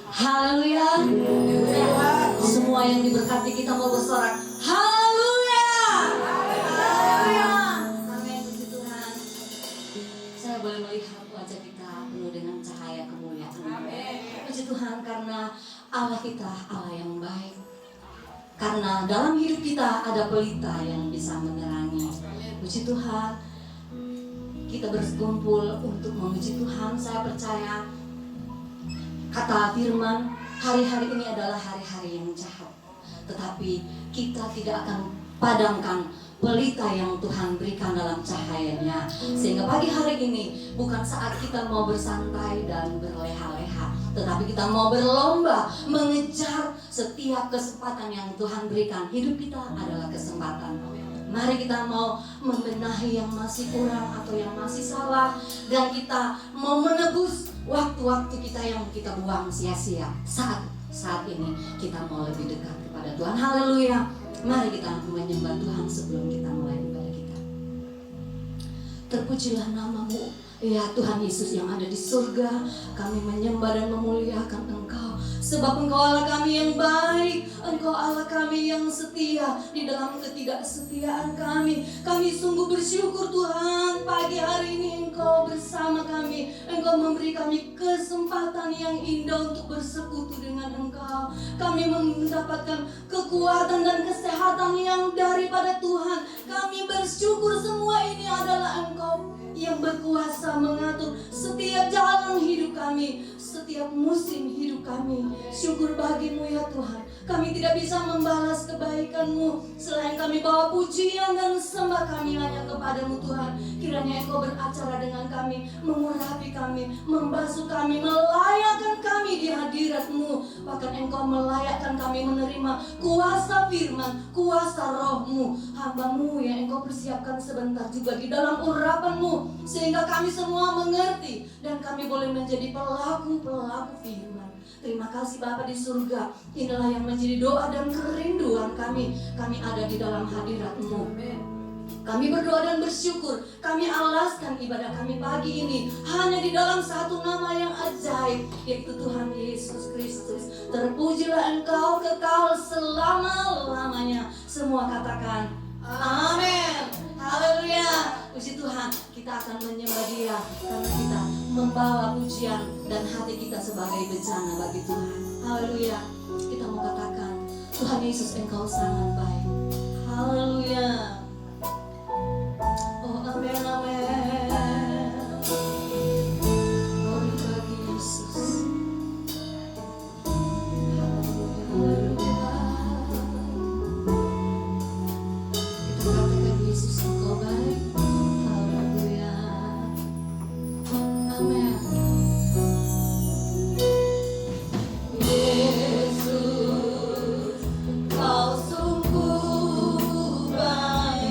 Haleluya. Semua yang diberkati kita mau bersorak. Haleluya. Haleluya. Amin. Puji Tuhan. Saya boleh melihat wajah kita penuh dengan cahaya kemuliaan. Puji Tuhan karena Allah kita Allah yang baik. Karena dalam hidup kita ada pelita yang bisa menerangi. Puji Tuhan. Kita berkumpul untuk memuji Tuhan. Saya percaya kata firman, hari-hari ini adalah hari-hari yang jahat. Tetapi kita tidak akan padamkan pelita yang Tuhan berikan dalam cahayanya. Sehingga pagi hari ini bukan saat kita mau bersantai dan berleha-leha, tetapi kita mau berlomba mengejar setiap kesempatan yang Tuhan berikan. Hidup kita adalah kesempatan. Mari kita mau membenahi yang masih kurang atau yang masih salah. Dan kita mau menebus waktu-waktu kita yang kita buang sia-sia. Saat ini kita mau lebih dekat kepada Tuhan. Haleluya. Mari kita menyembah Tuhan sebelum kita mulai ibadah kita. Terpujilah namamu, ya Tuhan Yesus yang ada di surga. Kami menyembah dan memuliakan Engkau. Sebab Engkau Allah kami yang baik, Engkau Allah kami yang setia. Di dalam ketidaksetiaan kami sungguh bersyukur Tuhan. Pagi hari ini Engkau bersama kami. Engkau memberi kami kesempatan yang indah untuk bersekutu dengan Engkau. Kami mendapatkan kekuatan dan kesehatan yang daripada Tuhan. Kami bersyukur semua ini adalah Engkau yang berkuasa mengatur setiap jalan hidup kami, setiap musim hidup kami. Syukur bagimu ya Tuhan. Kami tidak bisa membalas kebaikan-Mu selain kami bawa pujian dan sembah kami hanya kepadamu Tuhan. Kiranya Engkau beracara dengan kami, mengurapi kami, membasuh kami, melayakkan kami di hadirat-Mu. Bahkan Engkau melayakkan kami menerima kuasa firman, kuasa roh-Mu. Hamba-Mu yang Engkau persiapkan sebentar juga di dalam urapan-Mu, sehingga kami semua mengerti dan kami boleh menjadi pelaku-pelaku firman. Terima kasih Bapa di surga. Inilah yang menjadi doa dan kerinduan kami. Kami ada di dalam hadirat-Mu. Kami berdoa dan bersyukur. Kami alaskan ibadah kami pagi ini hanya di dalam satu nama yang ajaib, yaitu Tuhan Yesus Kristus. Terpujilah Engkau kekal selama-lamanya. Semua katakan amin. Haleluya. Puji Tuhan. Kita akan menyembah Dia karena kita membawa pujian dan hati kita sebagai bencana bagi Tuhan. Haleluya. Kita mau katakan, Tuhan Yesus Engkau sangat baik. Haleluya. Oh amin amin. Glory bagi Yesus. Haleluya. Kita katakan Yesus Engkau baik. Amen. Yesus, Kau sungguh baik.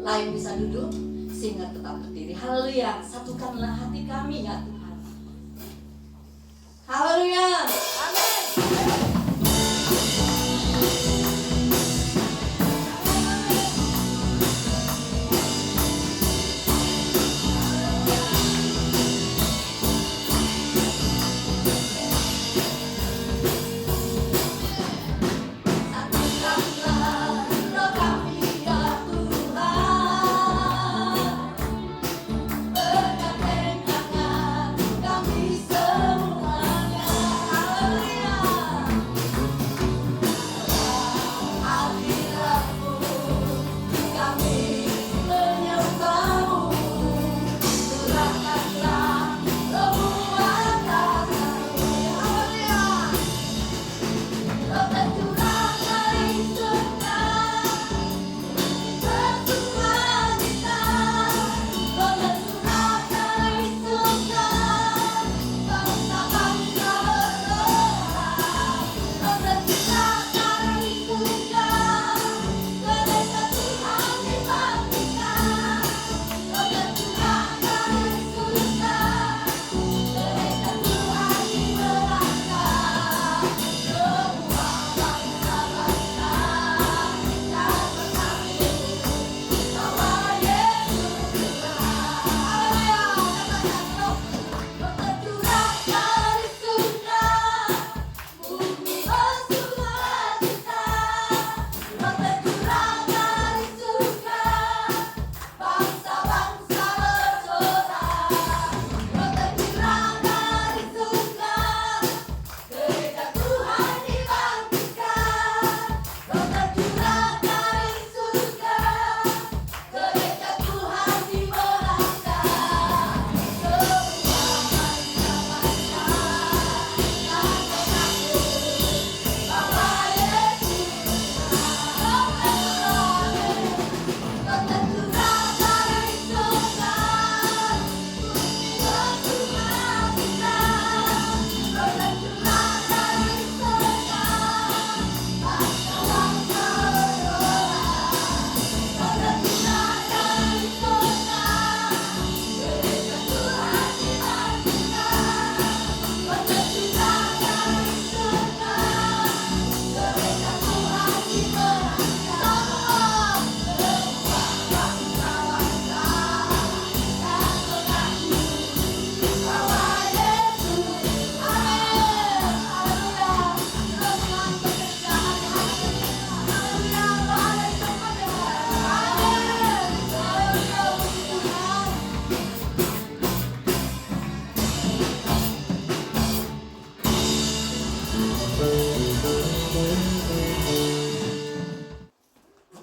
Lain bisa duduk, sehingga tetap berdiri. Haleluya, satukanlah hati kami ya Tuhan. Haleluya. Amin.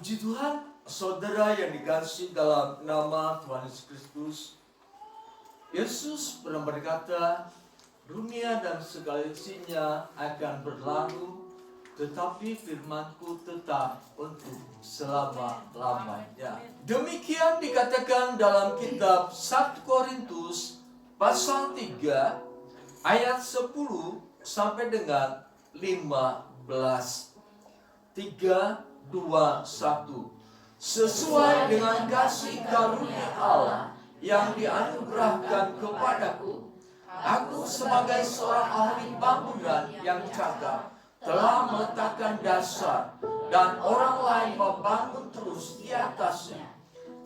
Puji Tuhan, saudara yang dikasihi dalam nama Tuhan Yesus Kristus. Yesus pernah berkata, dunia dan segala isinya akan berlalu, tetapi firman-Ku tetap untuk selama-lamanya. Demikian dikatakan dalam kitab 1 Korintus pasal 3 ayat 10 sampai dengan 15. 3, 2, 1. Sesuai dengan kasih karunia Allah yang dianugerahkan kepadaku, aku sebagai seorang ahli bangunan yang cakap telah meletakkan dasar, dan orang lain membangun terus di atasnya.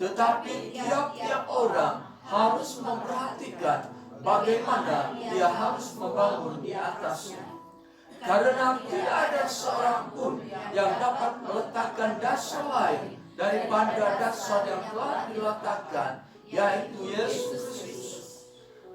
Tetapi tiap-tiap orang harus memperhatikan bagaimana dia harus membangun di atasnya. Karena tidak ada seorang pun yang dapat meletakkan dasar lain daripada dasar yang telah diletakkan, yaitu Yesus Kristus.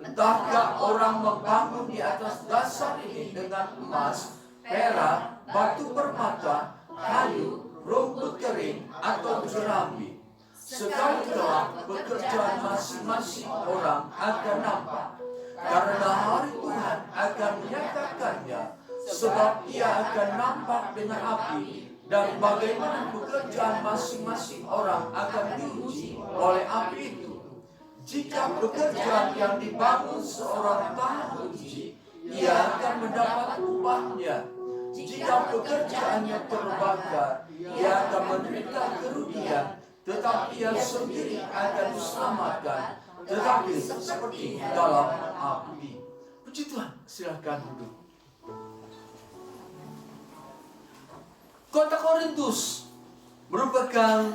Entahkah orang membangun di atas dasar ini dengan emas, perak, batu permata, kayu, rumput kering, atau jerambi. Sekali kelak pekerjaan masing-masing orang akan nampak, karena hari Tuhan akan menyatakannya. Sebab ia akan nampak dengan api, dan bagaimana pekerjaan masing-masing orang akan diuji oleh api itu. Jika pekerjaan yang dibangun seorang tahan uji, ia akan mendapat upahnya. Jika pekerjaannya terbakar, ia akan menderita kerugian, tetapi ia sendiri akan diselamatkan, tetapi seperti dalam api. Puji Tuhan, silakan duduk. Kota Korintus merupakan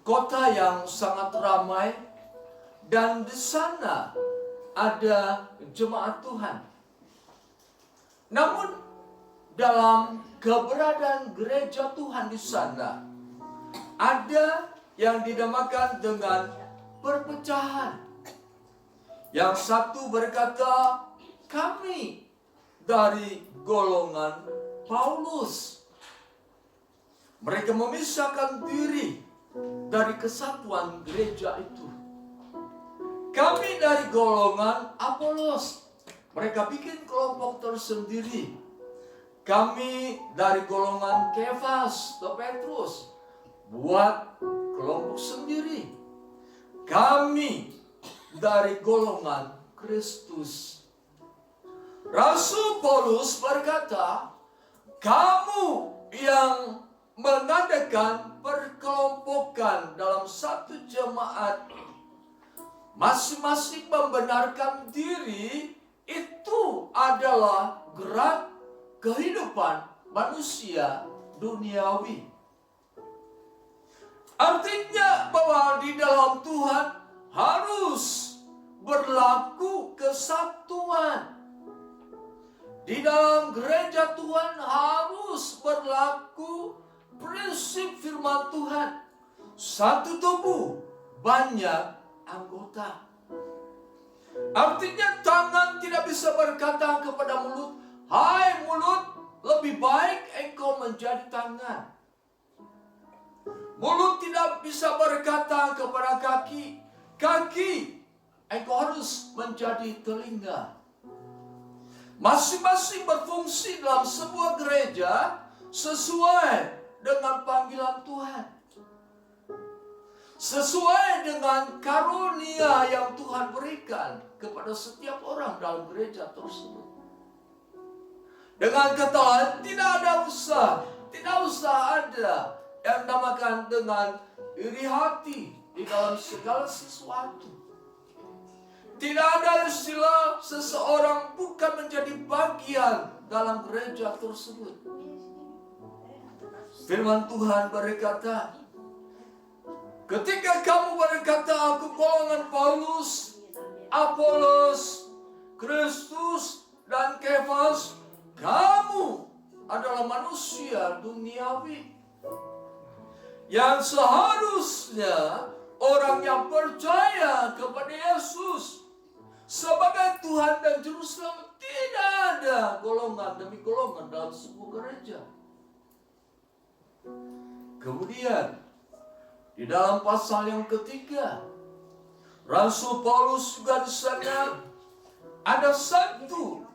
kota yang sangat ramai, dan di sana ada jemaat Tuhan. Namun dalam keberadaan gereja Tuhan di sana ada yang dinamakan dengan perpecahan. Yang satu berkata, kami dari golongan Paulus. Mereka memisahkan diri dari kesatuan gereja itu. Kami dari golongan Apolos. Mereka bikin kelompok tersendiri. Kami dari golongan Kefas atau Petrus buat kelompok sendiri. Kami dari golongan Kristus. Rasul Paulus berkata, kamu yang mengadakan perkelompokan dalam satu jemaat, masing-masing membenarkan diri, itu adalah gerak kehidupan manusia duniawi. Artinya bahwa di dalam Tuhan harus berlaku kesatuan. Di dalam gereja Tuhan harus berlaku prinsip firman Tuhan. Satu tubuh, banyak anggota. Artinya tangan tidak bisa berkata kepada mulut, hai mulut, lebih baik engkau menjadi tangan. Mulut tidak bisa berkata kepada kaki, kaki, engkau harus menjadi telinga. Masing-masing berfungsi dalam sebuah gereja sesuai dengan panggilan Tuhan. Sesuai dengan karunia yang Tuhan berikan kepada setiap orang dalam gereja tersebut. Dengan kata lain, tidak usah ada yang dinamakan dengan iri hati di dalam segala sesuatu. Tidak ada istilah seseorang bukan menjadi bagian dalam gereja tersebut. Firman Tuhan berkata, ketika kamu berkata aku golongan Paulus, Apolos, Kristus, dan Kefas, kamu adalah manusia duniawi. Yang seharusnya orang yang percaya kepada Yesus sebagai Tuhan dan Juru Selamat, tidak ada golongan demi golongan dalam sebuah gereja. Kemudian di dalam pasal yang ketiga, Rasul Paulus juga di sana ada satu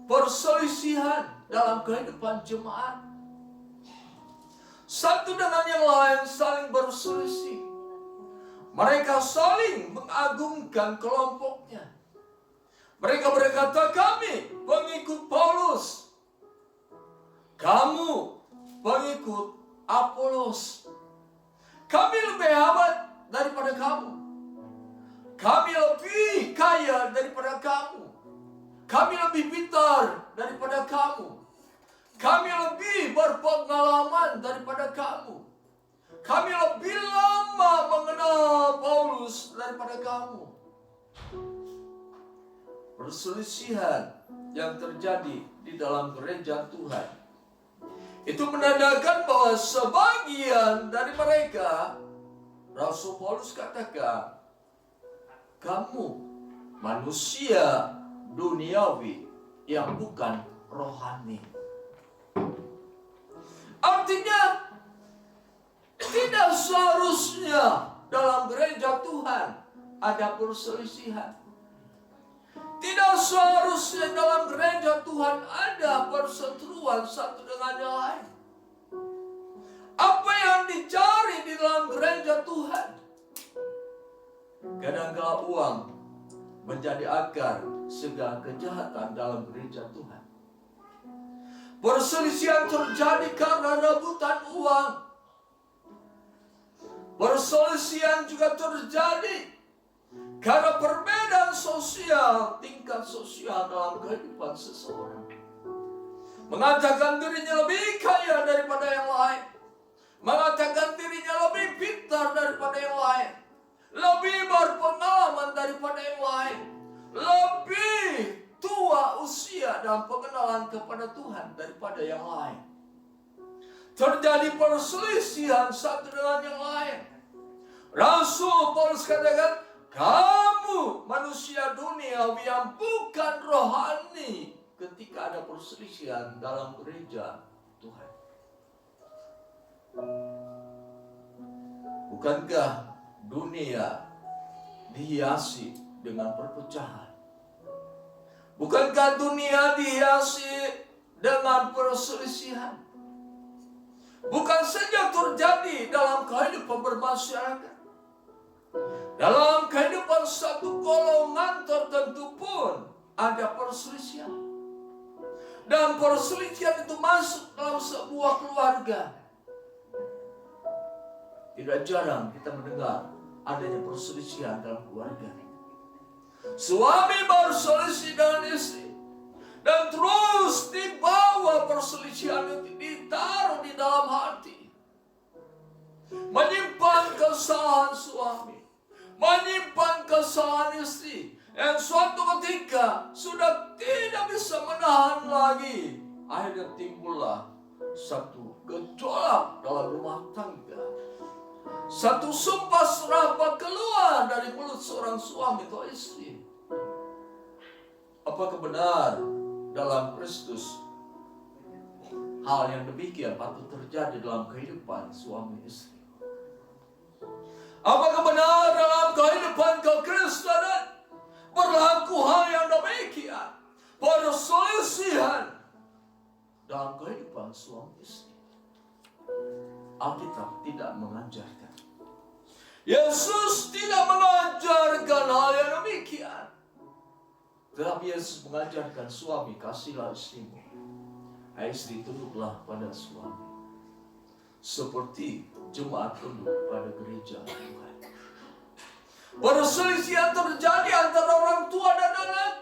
perselisihan dalam kehidupan jemaat. Satu dengan yang lain saling berselisih. Mereka saling mengagungkan kelompoknya. Mereka berkata, kami pengikut Paulus, kamu pengikut Apolos. Kami lebih hebat daripada kamu. Kami lebih kaya daripada kamu. Kami lebih pintar daripada kamu. Kami lebih berpengalaman daripada kamu. Kami lebih lama mengenal Paulus daripada kamu. Perselisihan yang terjadi di dalam gereja Tuhan itu menandakan bahwa sebagian dari mereka, Rasul Paulus katakan, kamu manusia duniawi yang bukan rohani. Artinya tidak seharusnya dalam gereja Tuhan ada perselisihan. Tidak seharusnya dalam gereja Tuhan ada perseteruan satu dengan yang lain. Apa yang dicari di dalam gereja Tuhan? Kadang-kala uang menjadi akar segala kejahatan dalam gereja Tuhan. Perselisihan terjadi karena rebutan uang. Perselisihan juga terjadi karena perbedaan sosial, tingkat sosial dalam kehidupan seseorang. Mengatakan dirinya lebih kaya daripada yang lain, mengatakan dirinya lebih pintar daripada yang lain, lebih berpengalaman daripada yang lain, lebih tua usia dan pengenalan kepada Tuhan daripada yang lain. Terjadi perselisihan satu dengan yang lain. Rasul Paulus katakan, kamu manusia duniawi yang bukan rohani, ketika ada perselisihan dalam gereja Tuhan. Bukankah dunia dihiasi dengan perpecahan? Bukankah dunia dihiasi dengan perselisihan? Bukan saja terjadi dalam kehidupan bermasyarakat, dalam kehidupan satu golongan tertentu pun ada perselisihan. Dan perselisihan itu masuk dalam sebuah keluarga. Tidak jarang kita mendengar adanya perselisihan dalam keluarga. Suami berselisih dengan istri, dan terus dibawa perselisihan itu, ditaruh di dalam hati, menyimpan kesalahan suami, menyimpan kesalahan istri, yang suatu ketika sudah tidak bisa menahan lagi. Akhirnya timbullah satu gejolak dalam rumah tangga, satu sumpah serapah keluar dari mulut seorang suami atau istri. Apakah benar dalam Kristus hal yang demikian patut terjadi dalam kehidupan suami istri? Apakah benar dalam kehidupan kekristenan berlaku hal yang demikian? Perselisihan dalam kehidupan suami istri. Alkitab tidak mengajarkan. Yesus tidak mengajarkan hal yang demikian. Tetapi Yesus mengajarkan suami, kasihlah istrimu, hai istri tunduklah pada suami, seperti jemaat tunduk pada gereja Tuhan. Perselisihan terjadi antara orang tua dan anak,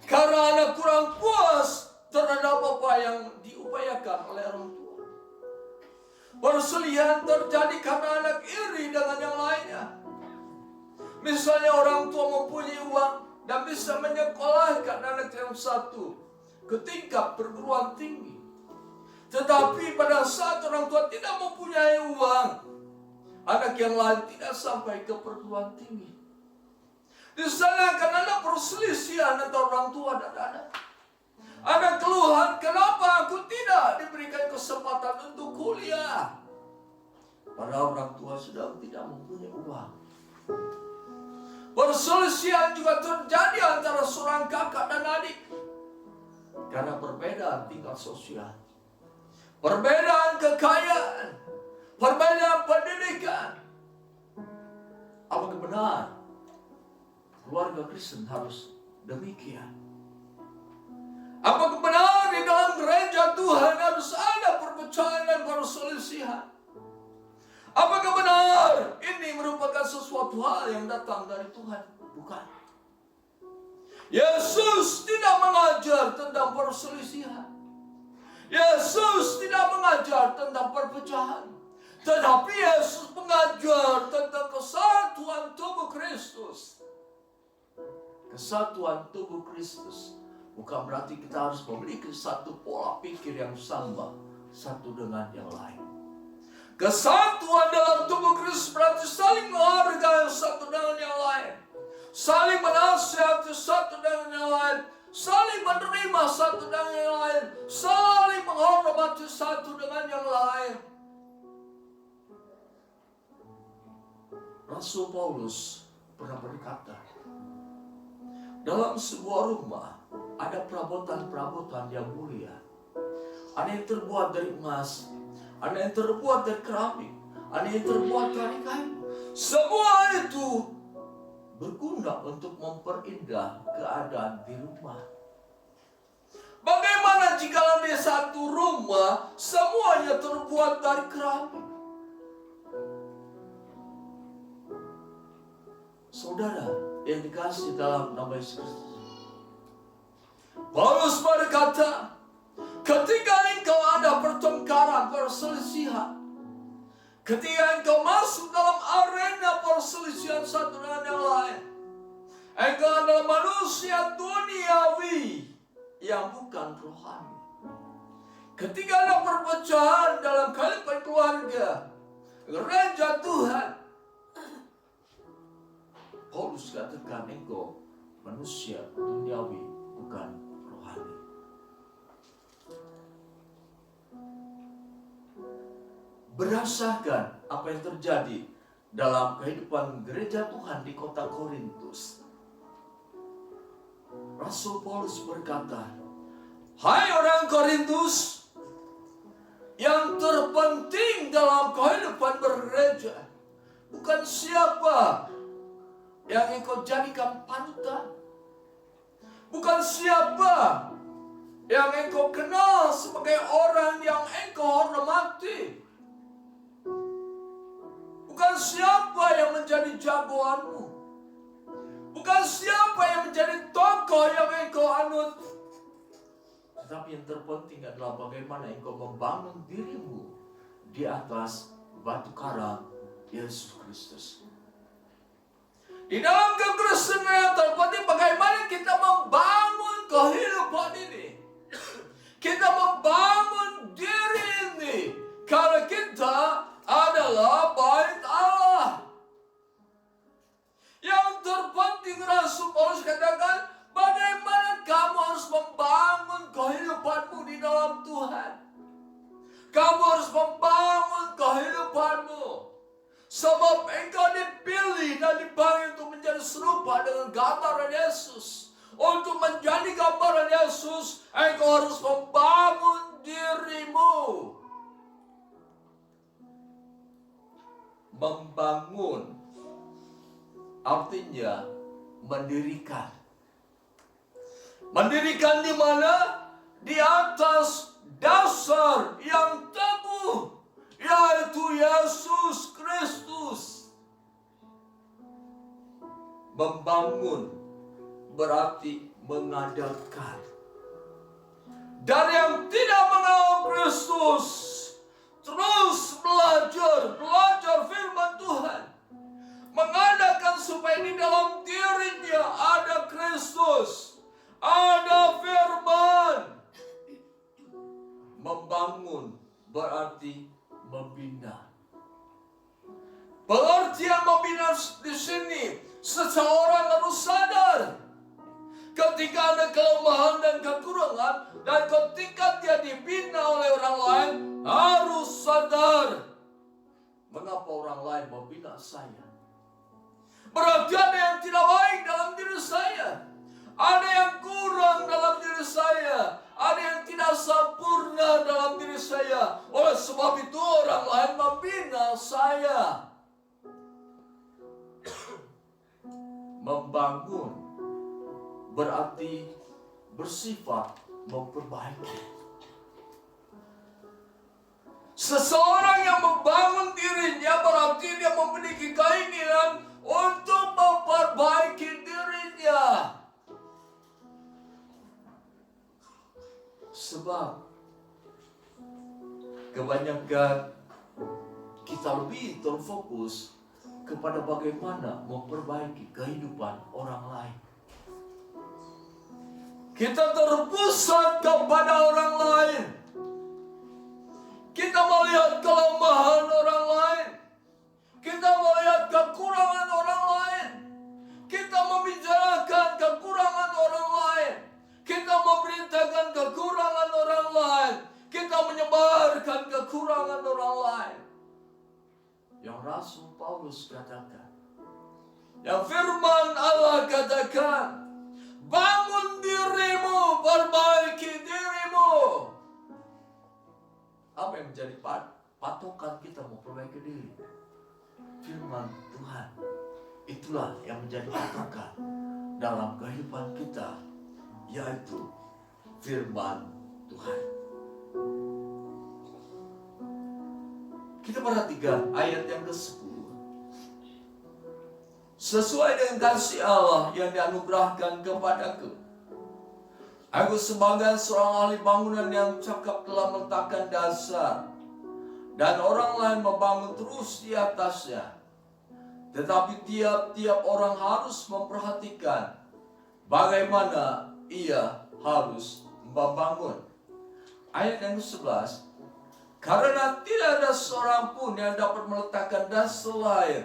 karena anak kurang puas terhadap apa yang diupayakan oleh orang tua. Perselisihan terjadi karena anak iri dengan yang lainnya. Misalnya orang tua mempunyai uang dan bisa menyekolahkan anak yang satu ke tingkat perguruan tinggi, tetapi pada saat orang tua tidak mempunyai uang, anak yang lain tidak sampai ke perguruan tinggi. Di sana akan ada perselisihan antara orang tua dan anak. Ada keluhan, kenapa aku tidak diberikan kesempatan untuk kuliah? Padahal orang tua sudah tidak mempunyai uang. Perselisihan juga terjadi antara seorang kakak dan adik karena perbedaan tingkat sosial, perbedaan kekayaan, perbedaan pendidikan. Apakah benar keluarga Kristen harus demikian? Apakah benar di dalam gereja Tuhan harus ada perpecahan dan perselisihan? Apakah benar ini merupakan sesuatu hal yang datang dari Tuhan? Bukan. Yesus tidak mengajar tentang perselisihan. Yesus tidak mengajar tentang perpecahan. Tetapi Yesus mengajar tentang kesatuan tubuh Kristus. Kesatuan tubuh Kristus bukan berarti kita harus memiliki satu pola pikir yang sama satu dengan yang lain. Kesatuan dalam tubuh Kristus berarti saling menghargai satu dengan yang lain, saling menasihati satu dengan yang lain, saling menerima satu dengan yang lain, saling menghormati satu dengan yang lain. Rasul Paulus pernah berkata, dalam sebuah rumah ada perabotan-perabotan yang mulia. Ada yang terbuat dari emas, ada yang terbuat dari keramik, ada yang terbuat dari kayu. Semua itu berguna untuk memperindah keadaan di rumah. Bagaimana jika di satu rumah semuanya terbuat dari keramik? Saudara yang dikasih dalam nama Yesus Kristus, Paulus berkata, ketika engkau ada pertengkaran, perselisihan, ketika engkau masuk dalam arena perselisihan satu dengan yang lain, engkau adalah manusia duniawi yang bukan rohani. Ketika ada perpecahan dalam kehidupan keluarga, gereja Tuhan, Paulus katakan engkau manusia duniawi bukan rohani. Berdasarkan apa yang terjadi dalam kehidupan gereja Tuhan di kota Korintus, Rasul Paulus berkata, hai orang Korintus, yang terpenting dalam kehidupan bergereja bukan siapa yang engkau jadikan panutan, bukan siapa yang engkau kenal sebagai orang yang engkau hormati, bukan siapa yang menjadi jagoanmu, bukan siapa yang menjadi tokoh yang engkau anut. Tetapi yang terpenting adalah bagaimana engkau membangun dirimu di atas batu karang Yesus Kristus. Di dalam kekristenan yang terpenting bagaimana kita membangun kehidupan ini. Kita membangun diri ini karena kita adalah bait Allah. Yang terpenting Rasul Paulus katakan, bagaimana kamu harus membangun kehidupanmu di dalam Tuhan. Kamu harus membangun kehidupanmu. Sebab engkau dipilih dan dipanggil untuk menjadi serupa dengan gambaran Yesus. Untuk menjadi gambaran Yesus, engkau harus membangun dirimu. Membangun artinya mendirikan. Mendirikan di mana? Di atas dasar yang teguh, yaitu Yesus Kristus. Membangun berarti mengadakan. Dari yang tidak mengenal Kristus, terus belajar firman Tuhan. Mengadakan supaya di dalam dirinya ada Kristus, ada firman. Membangun berarti membina. Pengertian membina di sini, seseorang harus sadar ketika ada kelemahan dan kekurangan, dan ketika dia dibina oleh orang lain, harus sadar mengapa orang lain membina saya. Berarti ada yang tidak baik dalam diri saya, ada yang kurang dalam diri saya, ada yang tidak sempurna dalam diri saya. Oleh sebab itu orang lain membina saya. Membangun berarti bersifat memperbaiki. Seseorang yang membangun dirinya berarti dia memiliki keinginan untuk memperbaiki dirinya. Sebab kebanyakan kita lebih terfokus kepada bagaimana memperbaiki kehidupan orang lain. Kita terpusat kepada orang lain. Kita melihat kelemahan orang lain. Kita melihat kekurangan orang lain. Kita membicarakan kekurangan orang lain. Kita memberitakan kekurangan orang lain. Kita menyebarkan kekurangan orang lain. Yang Rasul Paulus katakan, yang firman Allah katakan, bangun dirimu, perbaiki dirimu. Apa yang menjadi patokan kita memperbaiki diri? Firman Tuhan. Itulah yang menjadi patokan dalam kehidupan kita, yaitu firman Tuhan. Kita perhatikan ayat yang ke-10. sesuai dengan kasih Allah yang dianugerahkan kepadaku. Aku sebagai seorang ahli bangunan yang cakap telah meletakkan dasar, dan orang lain membangun terus di atasnya. Tetapi tiap-tiap orang harus memperhatikan bagaimana ia harus membangun. Ayat yang ke-11, karena tidak ada seorang pun yang dapat meletakkan dasar lain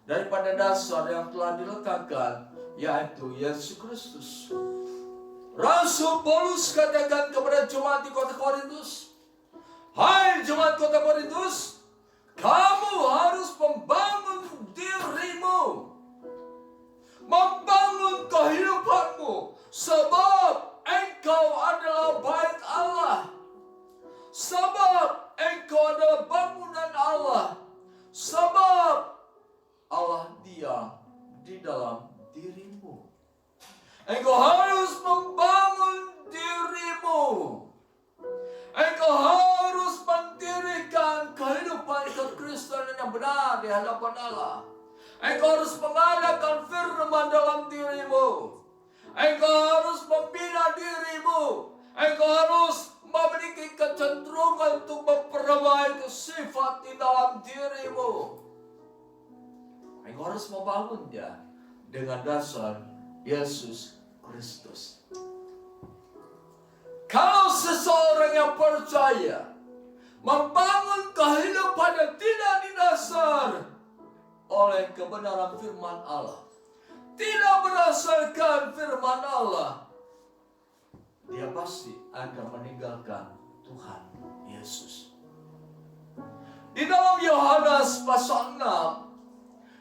daripada dasar yang telah diletakkan, yaitu Yesus Kristus. Rasul Paulus katakan kepada jemaat di kota Korintus, hai jemaat kota Korintus, kamu harus membangun dirimu, membangun kehidupanmu, sebab engkau adalah bait Allah, sebab engkau adalah bangunan Allah, sebab Allah diam di dalam dirimu. Engkau harus membangun dirimu. Engkau harus mendirikan kehidupan kekristenan yang benar di hadapan Allah. Engkau harus mengadakan firman dalam dirimu. Engkau harus membina dirimu. Engkau harus memiliki kecenderungan untuk memperbaiki sifat di dalam dirimu. Engkau harus membangunnya dengan dasar Yesus Kristus. Kalau seseorang yang percaya membangun kehidupan yang tidak didasar oleh kebenaran firman Allah, tidak berdasarkan firman Allah, dia pasti akan meninggalkan Tuhan Yesus. Di dalam Yohanes pasal 6,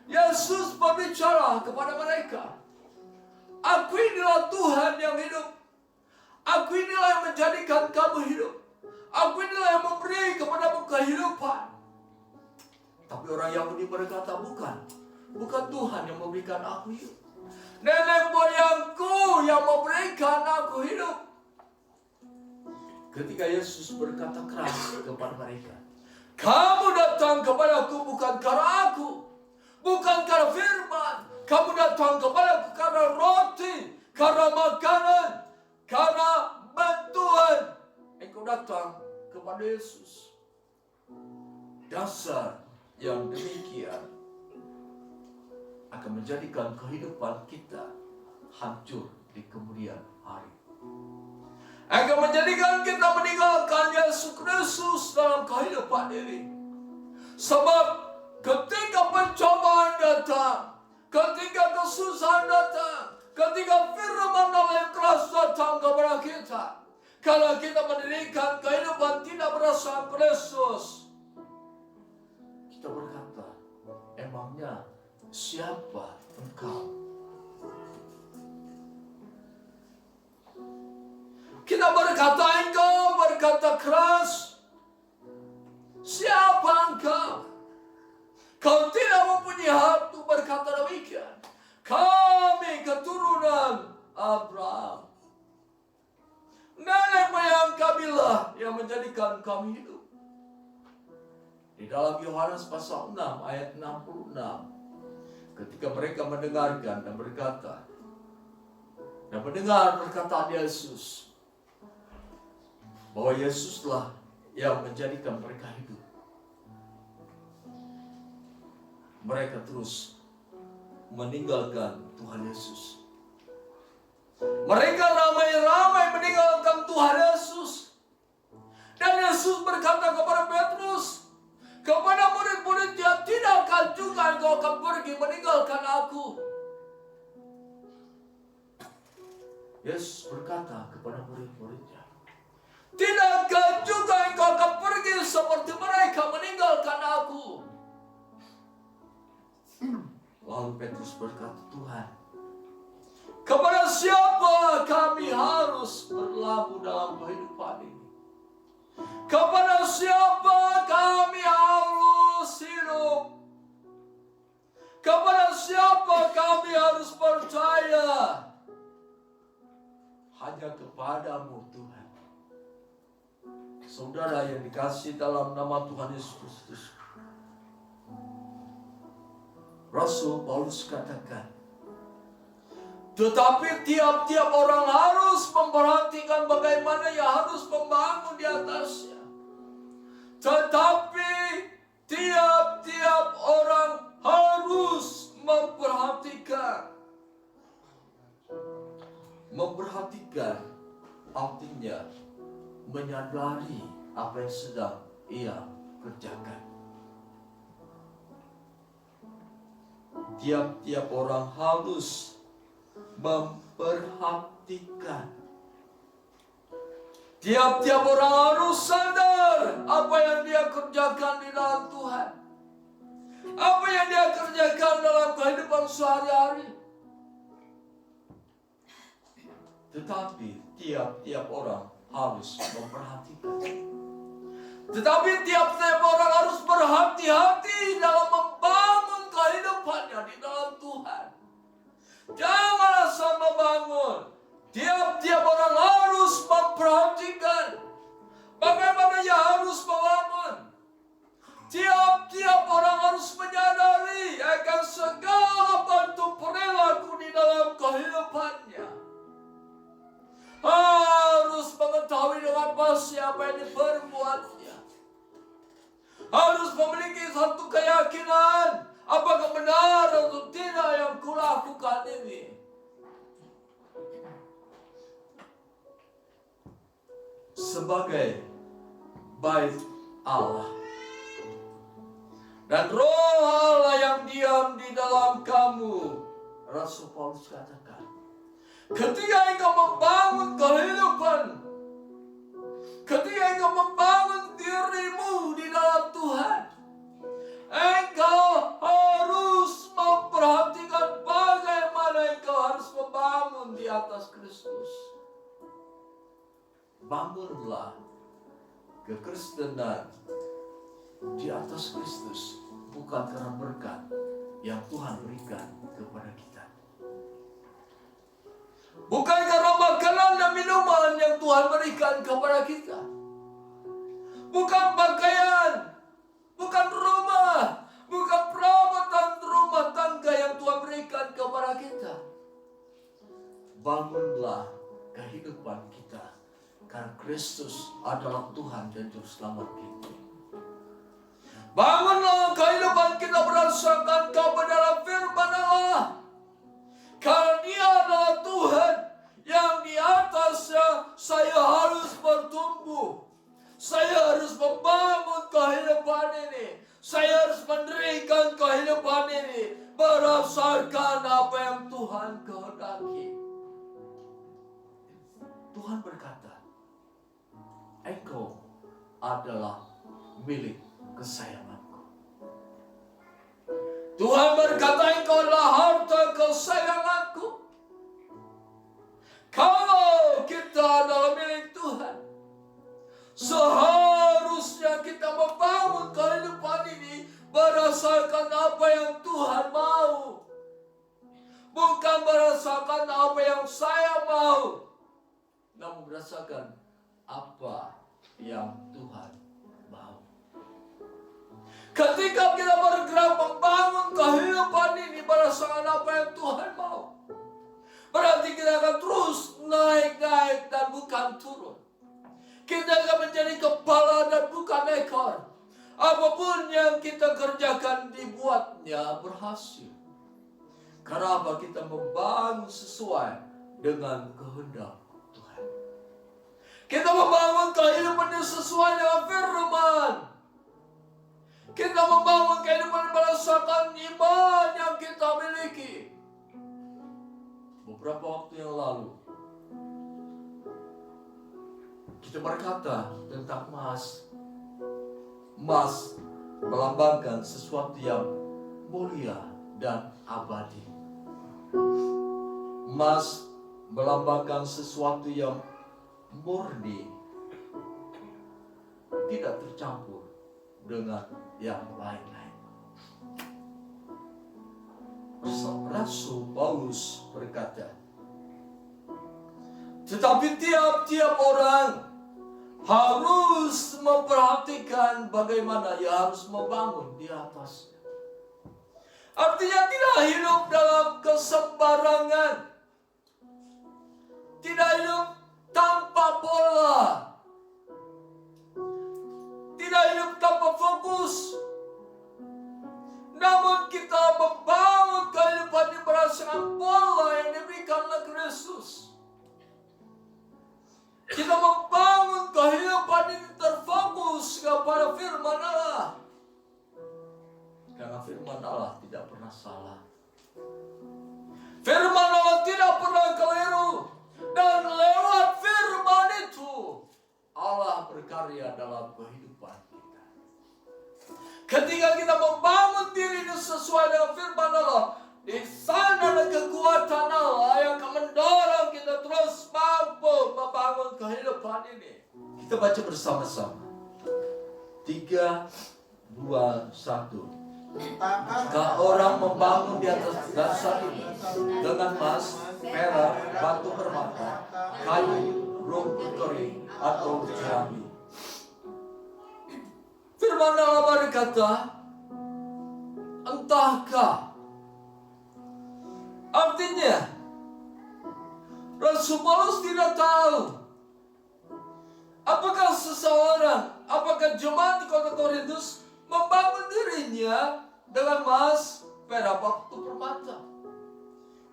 Yesus berbicara kepada mereka, aku inilah Tuhan yang hidup. Aku inilah yang menjadikan kamu hidup. Aku inilah yang memberi kepadamu kehidupan. Tapi orang Yahudi berkata, bukan Tuhan yang memberikan aku hidup. Nenek moyangku yang memberikan aku hidup. Ketika Yesus berkata keras kepada mereka, kamu datang kepadaku bukan karena aku, bukan karena firman. Kamu datang kepadaku karena roti, karena makanan, karena bantuan. Engkau datang kepada Yesus. Dasar yang demikian akan menjadikan kehidupan kita hancur di kemudian hari. Akan menjadikan kita meninggalkan Yesus Kristus dalam kehidupan ini. Sebab ketika pencobaan datang, ketika kesusahan datang, ketika firman Allah yang keras datang kepada kita, kalau kita mendirikan kehidupan tidak berdasarkan Kristus, kita berkata, emangnya siapa engkau? Kita berkata, engkau berkata keras, siapa engkau? Kau tidak mempunyai hak untuk berkata demikian. Kami keturunan Abraham. Nenek moyang kamilah yang menjadikan kami hidup. Di dalam Yohanes pasal 6 ayat 66, ketika mereka mendengarkan dan berkata, dan mendengar perkataan Yesus, bahwa Yesuslah yang menjadikan mereka hidup, mereka terus meninggalkan Tuhan Yesus. Mereka ramai-ramai meninggalkan Tuhan Yesus. Dan Yesus berkata kepada Petrus, kepada murid-muridnya, tidakkah juga engkau akan pergi meninggalkan aku? Yesus berkata kepada murid-muridnya, tidakkah juga engkau akan pergi seperti mereka meninggalkan aku? Lalu Petrus berkata, Tuhan, kepada siapa kami harus berlabuh dalam kehidupan ini? Kepada siapa kami harus hidup? Kepada siapa kami harus percaya? Hanya kepadamu Tuhan. Saudara yang dikasihi dalam nama Tuhan Yesus Kristus, Rasul Paulus katakan, tetapi tiap-tiap orang harus memperhatikan bagaimana ia harus membangun di atasnya. Tetapi tiap-tiap orang harus memperhatikan. Memperhatikan artinya menyadari apa yang sedang ia kerjakan. Tiap-tiap orang harus memperhatikan. Tiap-tiap orang harus sadar apa yang dia kerjakan di dalam Tuhan. Apa yang dia kerjakan dalam kehidupan sehari-hari. Tetapi tiap-tiap orang harus memperhatikan. Tetapi tiap-tiap orang harus berhati-hati dalam membangun kehidupannya di dalam Tuhan. Jangan asal membangun. Tiap-tiap orang harus memperhatikan bagaimana ia harus membangun. Tiap-tiap orang harus menyadari akan segala bentuk perilaku di dalam kehidupannya. Harus mengetahui dengan pasti apa yang diperbuatnya. Harus memiliki satu keyakinan apakah benar atau tidak yang kulakukan ini. Sebagai bait Allah dan roh Allah yang diam di dalam kamu, Rasul Paulus katakan, ketika engkau membangun kehidupan, ketika engkau membangun dirimu di dalam Tuhan, engkau harus memperhatikan bagaimana engkau harus membangun di atas Kristus. Bangunlah kekristenan di atas Kristus, bukan karena berkat yang Tuhan berikan kepada kita. Bukan karena makanan dan minuman yang Tuhan berikan kepada kita. Bukan pakaian, bukan rumah, bukan perawatan rumah tangga yang Tuhan berikan kepada kita. Bangunlah kehidupan kita, karena Kristus adalah Tuhan dan Juru Selamat kita. Bangunlah kehidupan kita berdasarkan kebenaran firman Allah. Karena Dia adalah Tuhan yang di atasnya saya harus bertumbuh. Saya harus membangun kehidupan ini. Saya harus mendirikan kehidupan ini berdasarkan apa yang Tuhan kehendaki. Tuhan berkata, engkau adalah milik kesayanganku. Tuhan berkata, engkau adalah harta kesayanganku. Kalau kita adalah milik Tuhan, seharusnya kita membangun kehidupan ini berdasarkan apa yang Tuhan mau. Bukan berdasarkan apa yang saya mau, namun berdasarkan apa yang Tuhan mau. Ketika kita bergerak membangun kehidupan ini berdasarkan apa yang Tuhan mau, berarti kita akan terus naik-naik dan bukan turun. Kita akan menjadi kepala dan bukan ekor. Apapun yang kita kerjakan dibuatnya berhasil. Karena apa? Kita membangun sesuai dengan kehendak Tuhan. Kita membangun kehidupan yang sesuai dengan firman. Kita membangun kehidupan berdasarkan iman yang kita miliki. Beberapa waktu yang lalu, kita berkata tentang emas. Emas melambangkan sesuatu yang mulia dan abadi. Emas melambangkan sesuatu yang murni, tidak tercampur dengan yang lain-lain. Rasul Paulus berkata, tetapi tiap-tiap orang harus memperhatikan bagaimana ia harus membangun di atasnya. Artinya tidak hidup dalam kesembarangan. Tidak hidup tanpa pola. Tidak hidup tanpa fokus. Namun kita membangun kehidupan di berdasarkan pola yang diberikan oleh Kristus. Kita membangun kehidupan ini terfokus kepada firman Allah. Karena firman Allah tidak pernah salah. Firman Allah tidak pernah keliru. Dan lewat firman itu, Allah berkarya dalam kehidupan kita. Ketika kita membangun diri ini sesuai dengan firman Allah, di sana ada kekuatan Allah yang akan mendorong kita terus mampu membangun kehidupan ini. Kita baca bersama-sama. 3, 2, 1. Jika orang membangun di atas dasar ini dengan emas, perak, batu permata, kayu, rumput kering, atau jerami. Firman Allah berkata, entahkah. Artinya, Rasul Paulus tidak tahu apakah seseorang, apakah jemaat di kota Korintus membangun dirinya dengan emas, perak, batu permata,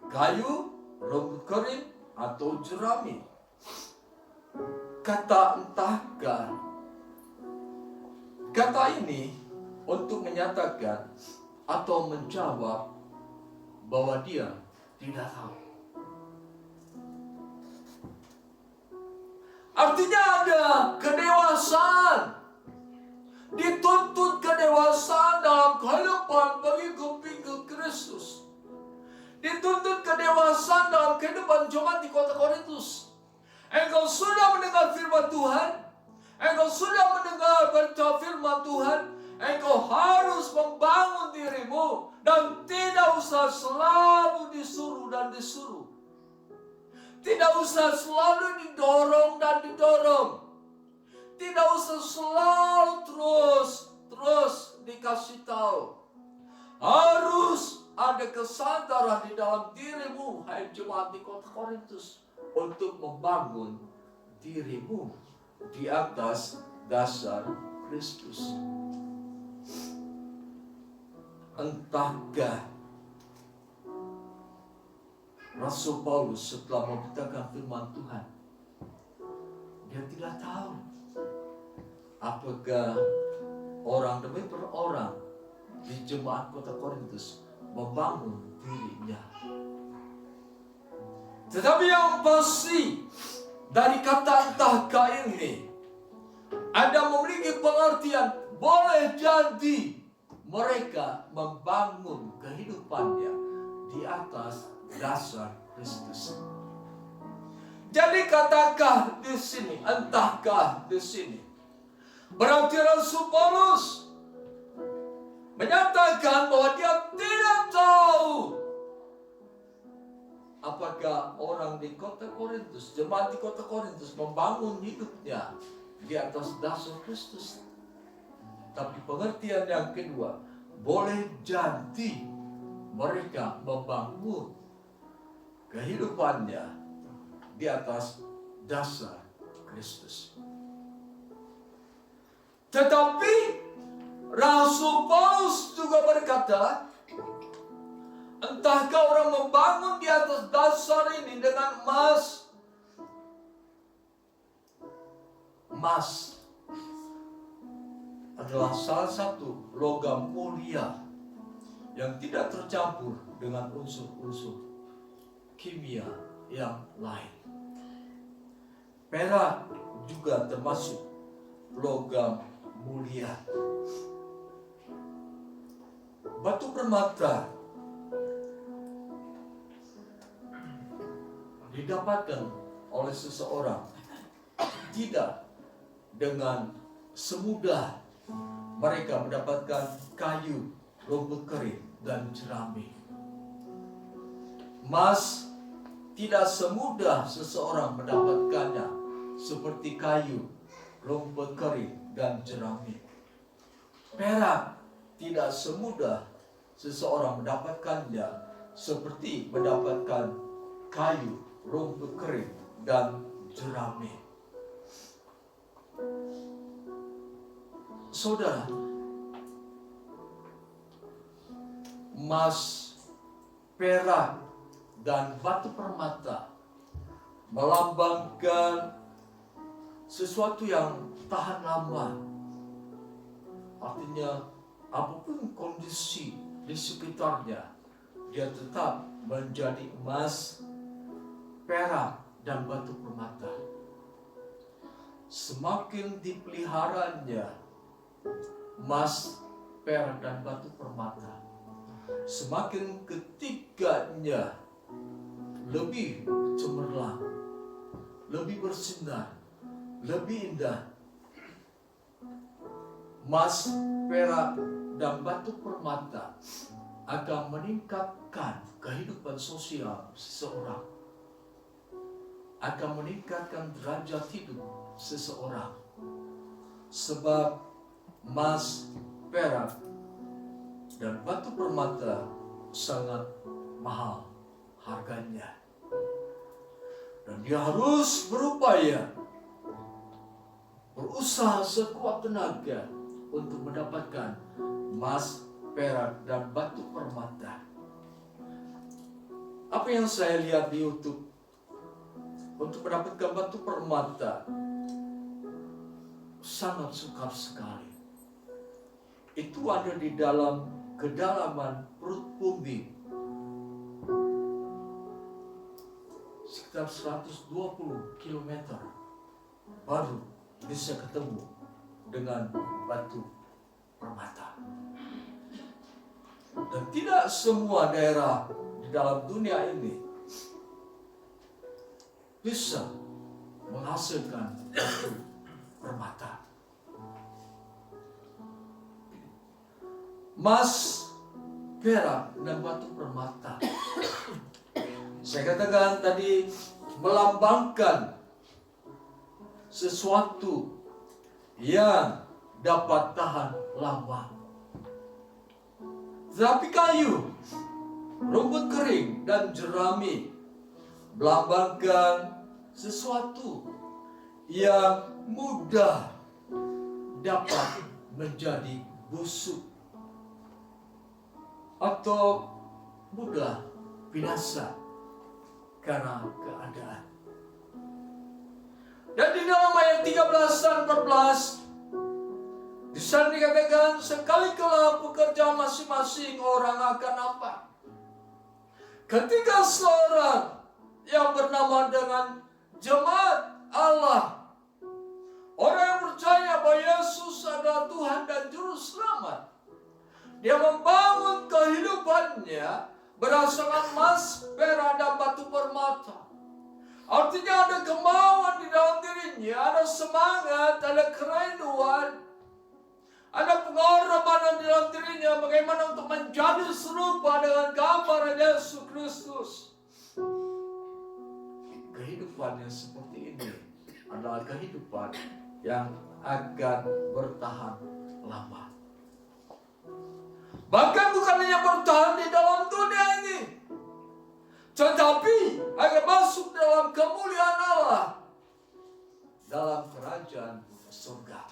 kayu, rumput kering, atau jerami. Kata entahkah, kata ini untuk menyatakan atau menjawab bahwa dia tidak tahu. Artinya ada kedewasaan. Dituntut kedewasaan dalam kehidupan pengikut Kristus. Dituntut kedewasaan dalam kehidupan jemaat di kota Korintus. Engkau sudah mendengar firman Tuhan. Engkau sudah mendengar berita firman Tuhan. Engkau harus membangun dirimu. Dan tidak usah selalu disuruh dan disuruh. Tidak usah selalu didorong dan didorong. Tidak usah selalu terus dikasih tahu. Harus ada kesadaran di dalam dirimu, hai jemaat di kota Korintus, untuk membangun dirimu di atas dasar Kristus. Entahkah Rasul Paulus setelah memberitakan firman Tuhan, dia tidak tahu apakah orang demi orang di jemaat kota Korintus membangun dirinya. Tetapi yang pasti dari kata entahkah ini ada memiliki pengertian boleh jadi mereka membangun kehidupannya di atas dasar Kristus. Jadi katakah di sini, entahkah di sini, berarti Rasul Paulus menyatakan bahwa dia tidak tahu apakah orang di kota Korintus, jemaat di kota Korintus membangun hidupnya di atas dasar Kristus. Tapi pengertian yang kedua, boleh jadi mereka membangun kehidupannya di atas dasar Kristus. Tetapi Rasul Paulus juga berkata, entahkah orang membangun di atas dasar ini dengan emas. Emas adalah salah satu logam mulia yang tidak tercampur dengan unsur-unsur kimia yang lain. Perak juga termasuk logam mulia. Batu permata didapatkan oleh seseorang tidak dengan semudah mereka mendapatkan kayu, rumput kering, dan jerami. Emas tidak semudah seseorang mendapatkannya seperti kayu, rumput kering, dan jerami. Perak tidak semudah seseorang mendapatkannya seperti mendapatkan kayu, rumput kering, dan jerami. Saudara, emas, perak, dan batu permata melambangkan sesuatu yang tahan lama. Artinya, apapun kondisi di sekitarnya, dia tetap menjadi emas, perak, dan batu permata. Semakin dipeliharanya emas, perak, dan batu permata, semakin ketiganya lebih cemerlang, lebih bersinar, lebih indah. Emas, perak, dan batu permata akan meningkatkan kehidupan sosial seseorang, akan meningkatkan derajat hidup seseorang. Sebab emas, perak, dan batu permata sangat mahal harganya. Dan dia harus berupaya, berusaha sekuat tenaga untuk mendapatkan emas, perak, dan batu permata. Apa yang saya lihat di YouTube, untuk mendapatkan batu permata sangat sukar sekali. Itu ada di dalam kedalaman perut bumi, sekitar 120 km baru bisa ketemu dengan batu permata. Dan tidak semua daerah di dalam dunia ini bisa menghasilkan batu permata. Emas, perak, dan batu permata, saya katakan tadi, melambangkan sesuatu yang dapat tahan lama. Tetapi kayu, rumput kering, dan jerami melambangkan sesuatu yang mudah dapat menjadi busuk atau mudah binasa karena keadaan. Dan di dalam ayat 13 dan 14 di sana dikatakan, sekali kala pekerjaan masing-masing orang akan apa? Ketika seorang yang bernama dengan jemaat Allah, orang yang percaya bahwa Yesus adalah Tuhan dan Juru Selamat, dia membangun kehidupannya berdasarkan emas, perak, dan batu permata. Artinya ada kemauan di dalam dirinya, ada semangat, ada kerinduan, ada pengorbanan di dalam dirinya bagaimana untuk menjadi serupa dengan gambaran Yesus Kristus. Kehidupan yang seperti ini adalah kehidupan yang akan bertahan lama. Bahkan bukan hanya bertahan di dalam dunia ini, tetapi akan masuk dalam kemuliaan Allah dalam kerajaan surga.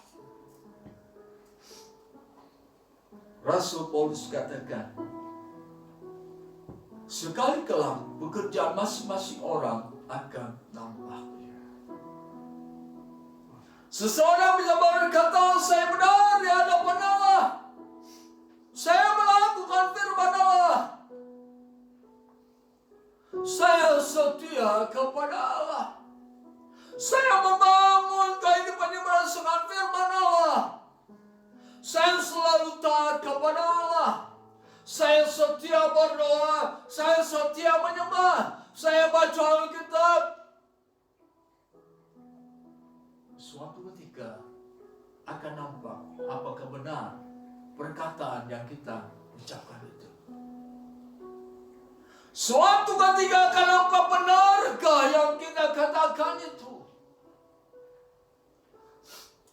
Rasul Paulus katakan, sekali kala pekerjaan masing-masing orang akan nampak. Seseorang bisa berkata, saya benar di hadapan Allah, saya melakukan firman Allah, saya setia kepada Allah, saya membangun kehidupan yang berdasarkan firman Allah, saya selalu taat kepada Allah, saya setia berdoa, saya setia menyembah, saya baca Alkitab. Suatu ketika akan nampak apakah benar perkataan yang kita ucapkan itu. Suatu ketika akan nampak benarkah yang kita katakan itu.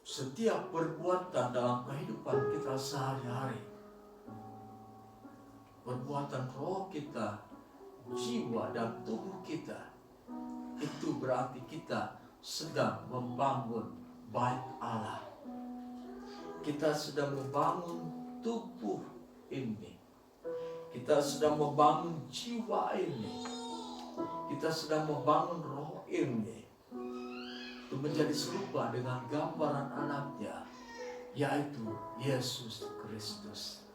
Setiap perbuatan dalam kehidupan kita sehari-hari perbuatan roh kita, jiwa dan tubuh kita, itu berarti kita sedang membangun bait Allah. Kita sedang membangun tubuh ini. Kita sedang membangun jiwa ini. Kita sedang membangun roh ini. Itu menjadi serupa dengan gambaran anaknya, yaitu Yesus Kristus.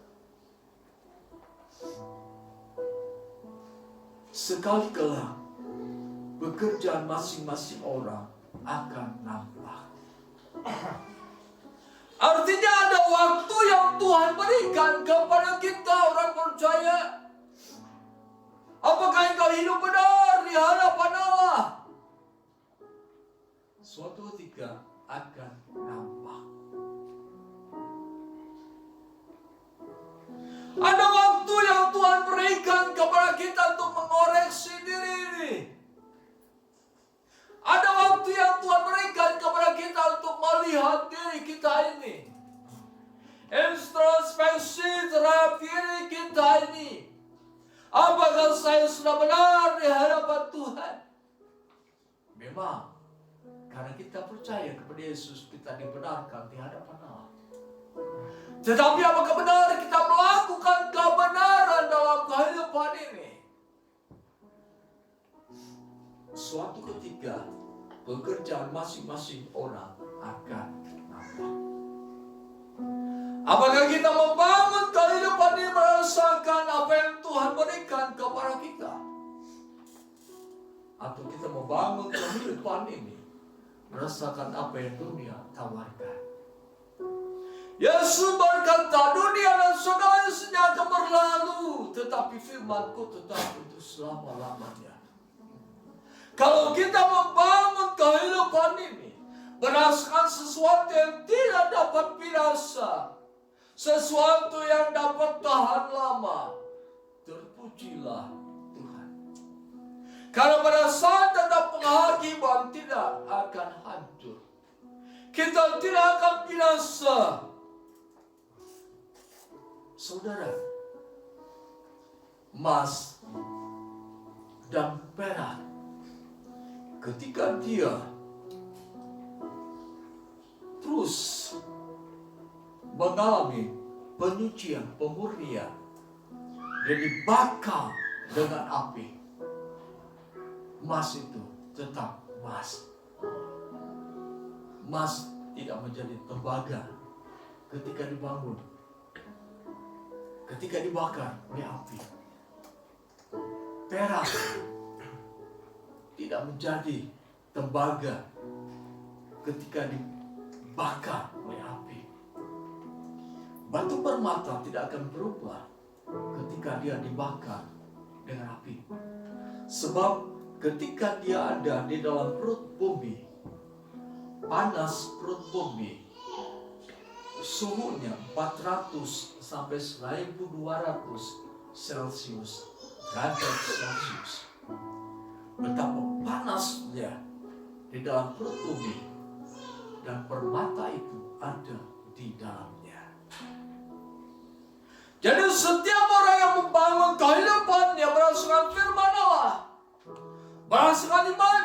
Sekali kelak, pekerjaan masing-masing orang akan nampak. Artinya ada waktu yang Tuhan berikan kepada kita orang percaya. Apakah engkau hidup benar di hadapan Allah? Suatu ketika akan nampak. Ada waktu yang Tuhan berikan kepada kita untuk mengoreksi diri ini. Ada waktu yang Tuhan berikan kepada kita untuk melihat diri kita ini. Introspeksi terhadap diri kita ini. Apakah saya sudah benar di hadapan Tuhan? Memang, karena kita percaya kepada Yesus, kita dibenarkan di hadapan Allah. Tetapi apakah benar kita melakukan kebenaran dalam kehidupan ini? Suatu ketika pekerjaan masing-masing orang akan nampak. Apakah kita membangun kehidupan ini merasakan apa yang Tuhan berikan kepada kita? Atau kita membangun kehidupan ini merasakan apa yang dunia tawarkan? Yesus berkata, dunia dan segala isinya akan berlalu, tetapi firman-Ku tetap untuk selama-lamanya. Kalau kita membangun kehidupan ini berdasarkan sesuatu yang tidak dapat binasa, sesuatu yang dapat tahan lama, terpujilah Tuhan. Karena pada saat ada penghakiman tidak akan hancur. Kita tidak akan binasa. Saudara, emas dan perak ketika dia terus mengalami penyucian, pemurnian, dia dibakar dengan api, emas itu tetap emas. Emas tidak menjadi tembaga ketika dibangun, ketika dibakar oleh api. Perak tidak menjadi tembaga ketika dibakar oleh api. Batu permata tidak akan berubah ketika dia dibakar dengan api. Sebab ketika dia ada di dalam perut bumi, panas perut bumi, suhunya 400 sampai 1200 Celcius, derajat Celcius. Betapa panasnya di dalam perut bumi, dan permata itu ada di dalamnya. Jadi setiap orang yang membangun kehidupannya berdasarkan firman Allah, berdasarkan iman,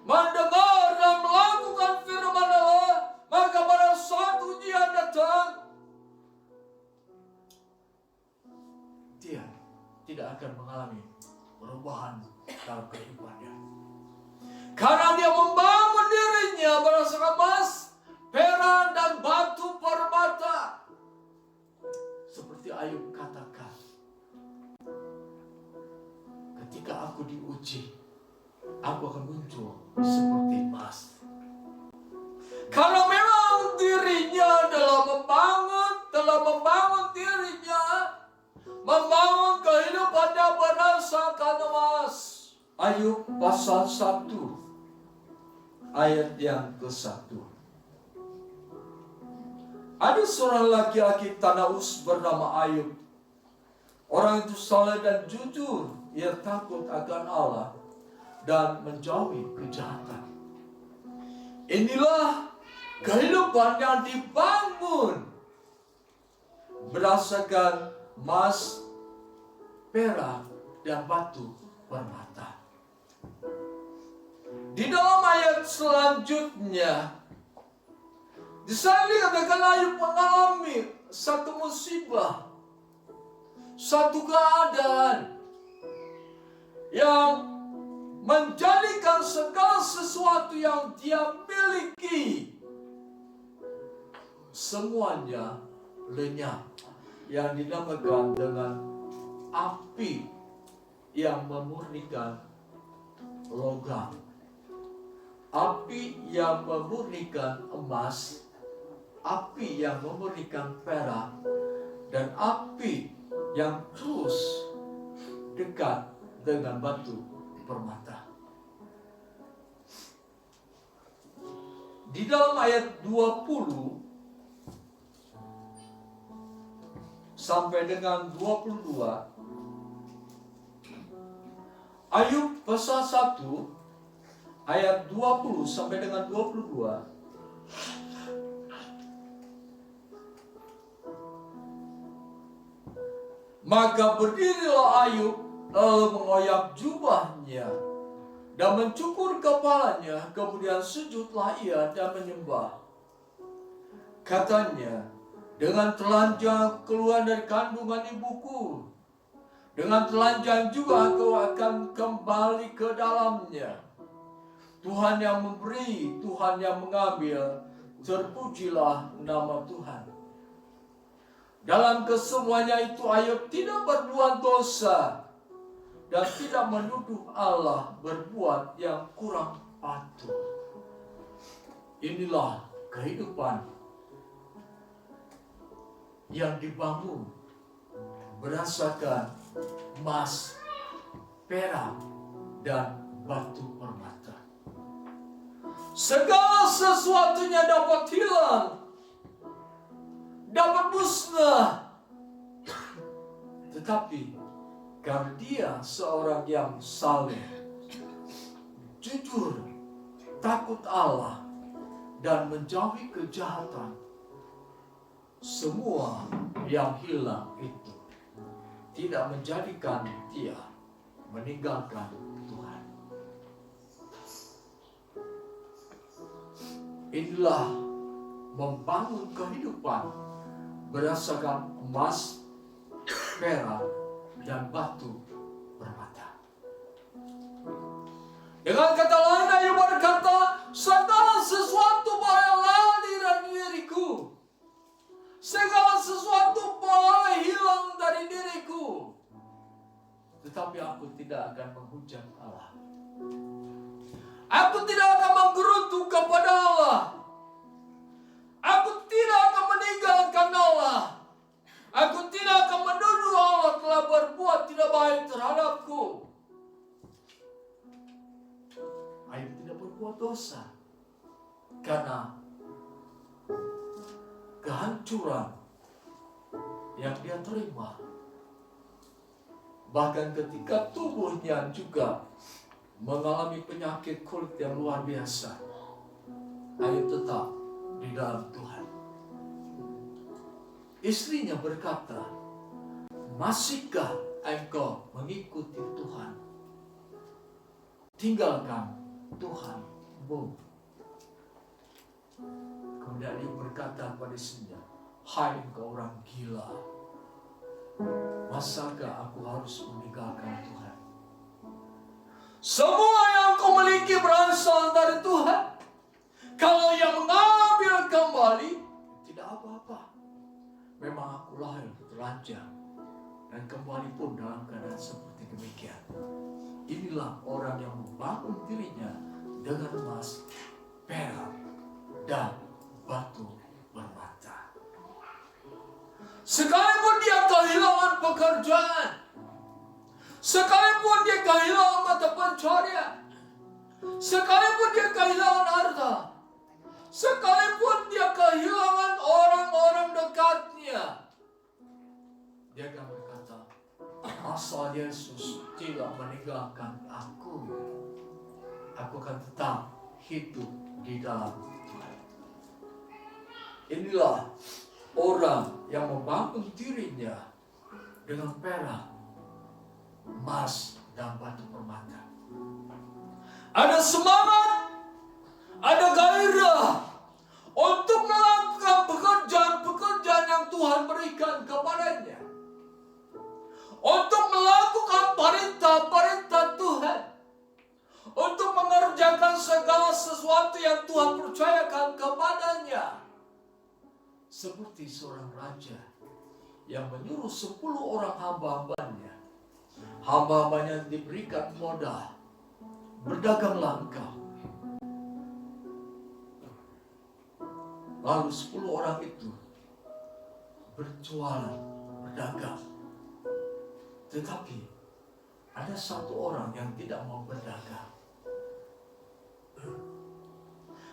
mendengar dan melakukan firman Allah, maka pada saat ujian datang, dia tidak akan mengalami perubahan dalam kehidupannya. Karena dia membangun dirinya berdasarkan emas, perak, dan batu permata. Seperti Ayub katakan, ketika aku diuji, aku akan muncul seperti emas. Karena memang dirinya telah membangun dirinya, membangun kehidupannya berdasarkan emas. Ayub pasal 1 ayat yang ke-1. Ada seorang laki-laki tanah Uz bernama Ayub. Orang itu saleh dan jujur. Ia takut akan Allah dan menjauhi kejahatan. Inilah kehidupan yang dibangun berdasarkan emas, perak, dan batu permata. Di dalam ayat selanjutnya, di sana dikatakan Ayub mengalami satu musibah, satu keadaan yang menjadikan segala sesuatu yang dia miliki semuanya lenyap, yang dinamakan dengan api yang memurnikan logam, api yang memurnikan emas, api yang memurnikan perak, dan api yang terus dekat dengan batu permata. Di dalam ayat 20 sampai dengan 22, Ayub pasal 1 ayat 20 sampai dengan 22. Maka berdirilah Ayub lalu mengoyak jubahnya dan mencukur kepalanya, kemudian sujudlah ia dan menyembah. Katanya, dengan telanjang keluar dari kandungan ibuku, dengan telanjang juga aku akan kembali ke dalamnya. Tuhan yang memberi, Tuhan yang mengambil, terpujilah nama Tuhan. Dalam kesemuanya itu Ayub tidak berbuat dosa dan tidak menuduh Allah berbuat yang kurang patut. Inilah kehidupan yang dibangun berdasarkan emas, perak, dan batu permata. Segala sesuatunya dapat hilang, dapat musnah, tetapi karena dia seorang yang saleh, jujur, takut Allah, dan menjauhi kejahatan, semua yang hilang itu tidak menjadikan dia meninggalkan Tuhan. Inilah membangun kehidupan berdasarkan emas, perak, dan batu permata. Dengan kata lain, Ayub berkata, segala sesuatu boleh lari dari diriku, segala sesuatu boleh hilang dari diriku, tetapi aku tidak akan menghujat Allah. Aku tidak akan menggerutu kepada Allah. Aku tidak akan meninggalkan Allah. Aku tidak akan menuduh Allah telah berbuat tidak baik terhadapku. Ayub tidak berbuat dosa karena kehancuran yang dia terima. Bahkan ketika tubuhnya juga mengalami penyakit kulit yang luar biasa, Ayub tetap di dalam Tuhan. Istrinya berkata, masihkah engkau mengikuti Tuhan? Tinggalkan Tuhanmu. Kemudian dia berkata pada istrinya, hai engkau orang gila, masakah aku harus meninggalkan Tuhan? Semua yang kau miliki berasal dari Tuhan. Kalau yang mengambil kembali, tidak apa-apa. Memang aku lahir telanjang dan kembali pun dalam keadaan seperti demikian. Inilah orang yang membangun dirinya dengan emas, perak, dan batu permata. Sekalipun dia kehilangan pekerjaan, sekalipun dia kehilangan mata pencaharian, sekalipun dia kehilangan harta, sekalipun dia kehilangan orang-orang dekatnya, dia akan berkata, asal Yesus tidak meninggalkan aku akan tetap hidup di dalam Tuhan. Inilah orang yang membangun dirinya dengan perak, emas dan batu permata. Ada semangat, ada gairah untuk melakukan pekerjaan-pekerjaan yang Tuhan berikan kepadanya. Untuk melakukan perintah-perintah Tuhan. Untuk mengerjakan segala sesuatu yang Tuhan percayakan kepadanya. Seperti seorang raja yang menyuruh 10 orang hamba-hambanya. Hamba-hambanya diberikan modal. Berdaganglah engkau. Lalu 10 orang itu berjualan, berdagang. Tetapi ada satu orang yang tidak mau berdagang.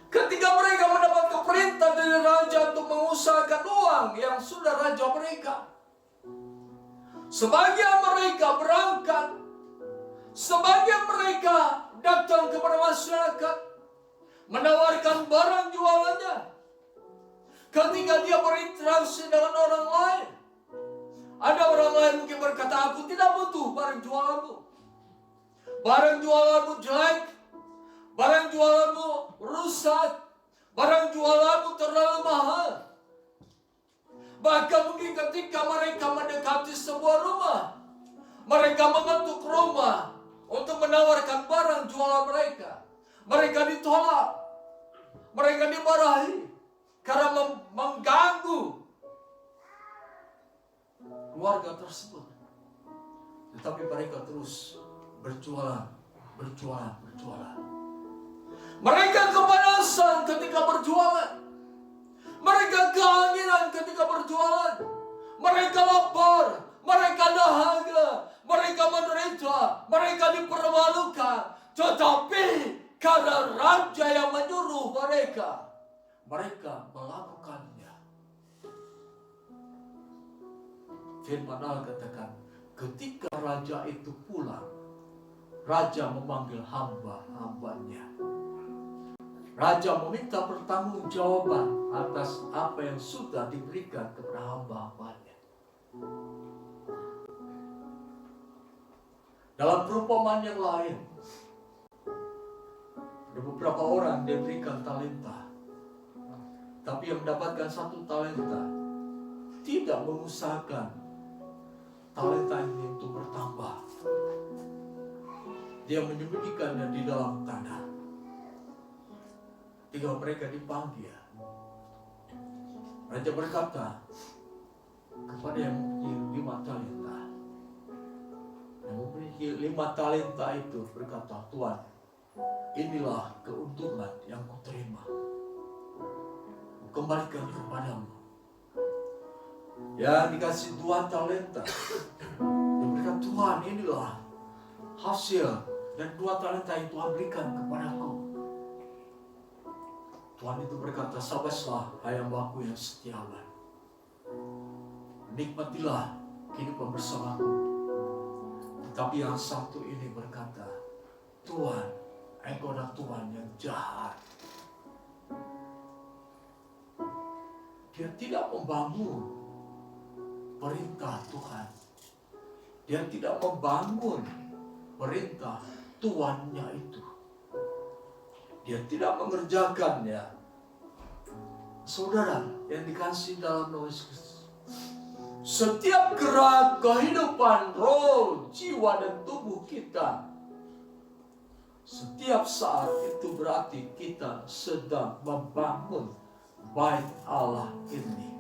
Ketika mereka mendapat perintah dari raja untuk mengusahakan uang yang sudah raja berikan, sebagian mereka berangkat, sebagian mereka datang kepada masyarakat, menawarkan barang jualannya. Ketika dia berinteraksi dengan orang lain, ada orang lain mungkin berkata, aku tidak butuh barang jualanmu. Barang jualanmu jelek, barang jualanmu rusak, barang jualanmu terlalu mahal. Bahkan mungkin ketika mereka mendekati sebuah rumah, mereka mengetuk rumah untuk menawarkan barang jualan mereka. Mereka ditolak, mereka dimarahi karena mengganggu keluarga tersebut. Tetapi mereka terus berjualan. Mereka kepanasan ketika berjualan. Mereka kehanginan ketika berjualan. Mereka lapar, mereka dahaga, mereka menderita, mereka dipermalukan. Tetapi karena raja yang menyuruh mereka melakukannya. Firman Allah katakan, ketika raja itu pulang, raja memanggil hamba-hambanya. Raja meminta pertanggungjawaban atas apa yang sudah diberikan kepada hamba-hambanya. Dalam perumpamaan yang lain, ada beberapa orang diberikan talenta, tapi yang mendapatkan 1 talenta tidak mengusahakan talenta ini untuk bertambah. Dia menyembunyikannya di dalam tanah. Ketika mereka dipanggil, raja berkata kepada yang memiliki 5 talenta. Yang memiliki 5 talenta itu berkata, Tuhan, inilah keuntungan yang kuterima. Kembalikan kepadamu. Yang dikasih 2 talenta, dia berkata, Tuhan, inilah hasil dan 2 talenta yang Tuhan berikan kepadaku. Tuhan itu berkata, sabaslah hai hamba-Ku yang setiawan. Nikmatilah kehidupan bersamaku. Tetapi yang satu ini berkata, Tuhan, Engkau adalah Tuhan yang jahat. Dia tidak membangun perintah Tuhan. Dia tidak membangun perintah Tuannya itu. Dia tidak mengerjakannya. Saudara yang dikasihi dalam nama Yesus, setiap gerak kehidupan roh, jiwa dan tubuh kita, setiap saat itu berarti kita sedang membangun bait Allah ini.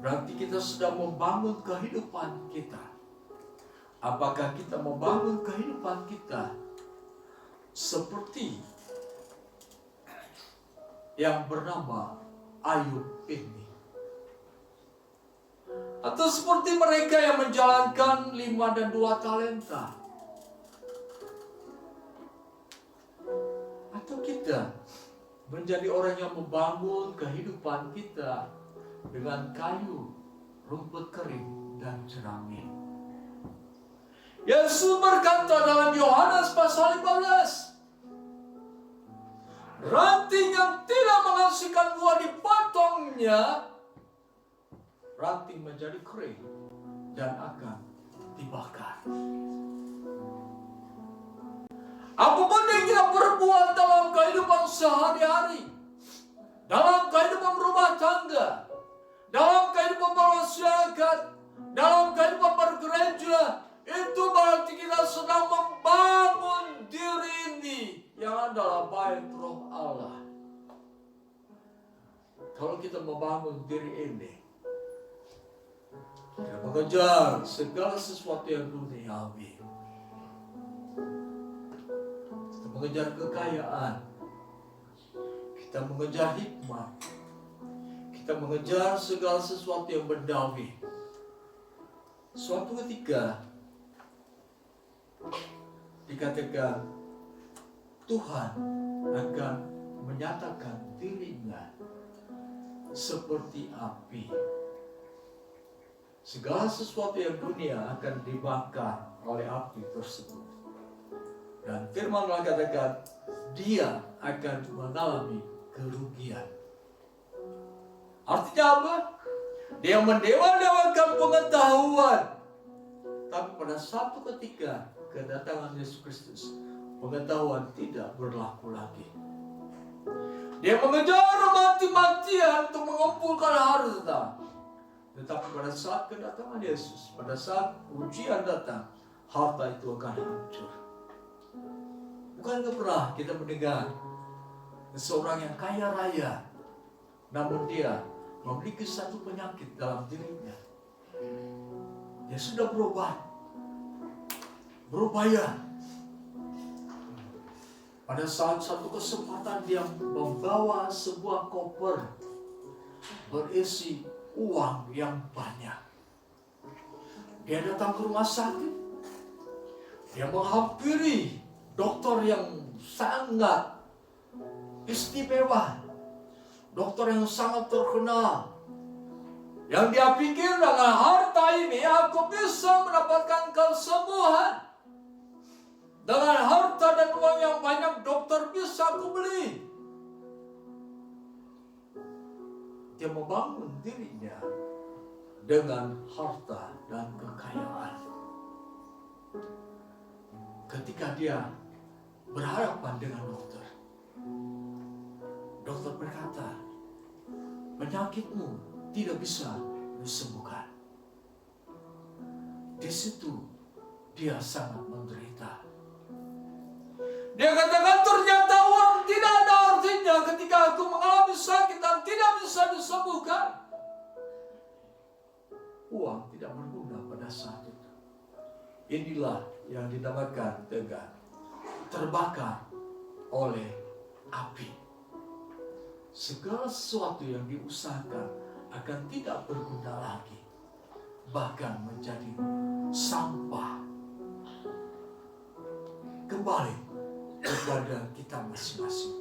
Berarti kita sedang membangun kehidupan kita. Apakah kita membangun kehidupan kita seperti yang bernama Ayub ini? Atau seperti mereka yang menjalankan 5 dan 2 talenta? Atau kita menjadi orang yang membangun kehidupan kita dengan kayu, rumput kering, dan jerami? Yesus berkata dalam Yohanes pasal 15, ranting yang tidak menghasilkan buah dipotongnya, ranting menjadi kering dan akan dibakar. Apapun yang kita perbuat dalam kehidupan sehari-hari, dalam kehidupan rumah tangga, dalam kehidupan bermasyarakat, dalam kehidupan bergereja, itu berarti kita sedang membangun diri ini yang adalah bait Roh Allah. Kalau kita membangun diri ini, kita mengejar segala sesuatu yang duniawi, kita mengejar kekayaan, kita mengejar hikmah, kita mengejar segala sesuatu yang bendawi. Suatu ketika dikatakan Tuhan akan menyatakan dirinya seperti api. Segala sesuatu yang dunia akan dibakar oleh api tersebut. Dan firman Allah katakan dia akan mengalami kerugian. Artinya apa? Dia mendewa-dewakan pengetahuan. Tapi pada satu ketika kedatangan Yesus Kristus, pengetahuan tidak berlaku lagi. Dia mengejar mati-matian untuk mengumpulkan harta. Tetapi pada saat kedatangan Yesus, pada saat ujian datang, harta itu akan hancur. Bukankah pernah kita mendengar seseorang yang kaya raya, namun dia memiliki satu penyakit dalam dirinya. Dia sudah berupaya. Pada saat satu kesempatan dia membawa sebuah koper berisi uang yang banyak. Dia datang ke rumah sakit. Dia menghampiri dokter yang sangat istimewa, dokter yang sangat terkenal. Yang dia pikir dengan harta ini aku bisa mendapatkan kesembuhan. Dengan harta dan uang yang banyak dokter bisa aku beli. Dia membangun dirinya dengan harta dan kekayaan. Ketika dia berhadapan dengan dokter, dokter berkata, penyakitmu tidak bisa disembuhkan. Di situ dia sangat menderita. Dia katakan ternyata uang tidak ada artinya ketika aku mengalami sakit dan tidak bisa disembuhkan. Uang tidak berguna pada saat itu. Inilah yang dinamakan dengan terbakar oleh api. Segala sesuatu yang diusahakan akan tidak berguna lagi, bahkan menjadi sampah. Kembali kepada kita masing-masing.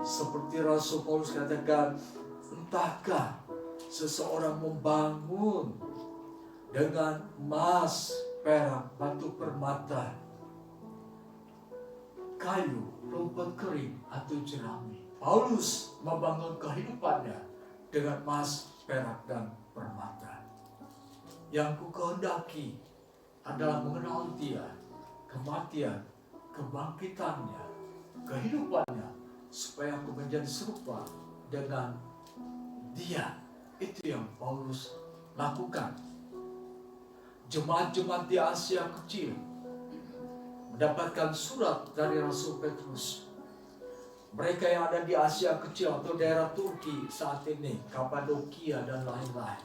Seperti Rasul Paulus katakan, entahkah seseorang membangun dengan emas, perak, batu permata, kayu, rumput kering, atau jerami. Paulus membangun kehidupannya dengan emas, perak, dan permata. Yang ku kehendaki adalah mengenal dia, kematian, kebangkitannya, kehidupannya, supaya aku menjadi serupa dengan dia. Itu yang Paulus lakukan. Jemaat-jemaat di Asia Kecil mendapatkan surat dari Rasul Petrus. Mereka yang ada di Asia Kecil atau daerah Turki saat ini, Kapadokia dan lain-lain,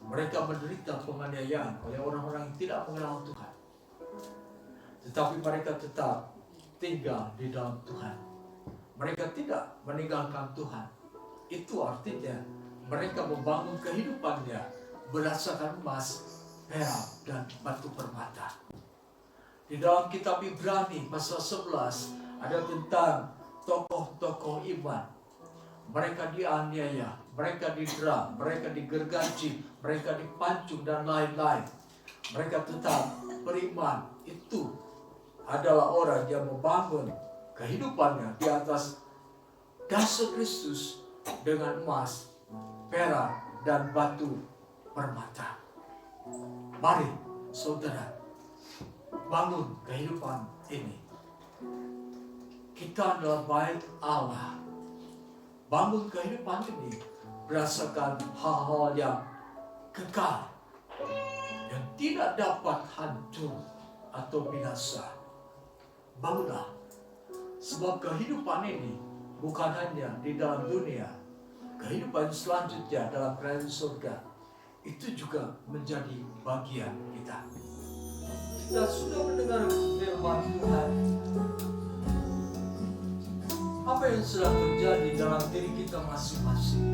mereka menderita penganiayaan oleh orang-orang yang tidak mengenal Tuhan. Tetapi mereka tetap tinggal di dalam Tuhan. Mereka tidak meninggalkan Tuhan. Itu artinya mereka membangun kehidupannya berdasarkan emas, perak, dan batu permata. Di dalam kitab Ibrani pasal 11 ada tentang tokoh-tokoh iman. Mereka dianiaya, mereka didera, mereka digergaji, mereka dipancung, dan lain-lain. Mereka tetap beriman. Itu adalah orang yang membangun kehidupannya di atas dasar Kristus dengan emas, perak, dan batu permata. Mari Saudara, bangun kehidupan ini. Kita adalah bait Allah. Bangun kehidupan ini berdasarkan hal-hal yang kekal, yang tidak dapat hancur atau binasa. Bangunlah, sebab kehidupan ini bukan hanya di dalam dunia. Kehidupan selanjutnya dalam kerajaan surga itu juga menjadi bagian kita. Kita sudah mendengar firman Tuhan. Apa yang sedang terjadi dalam diri kita masing-masing?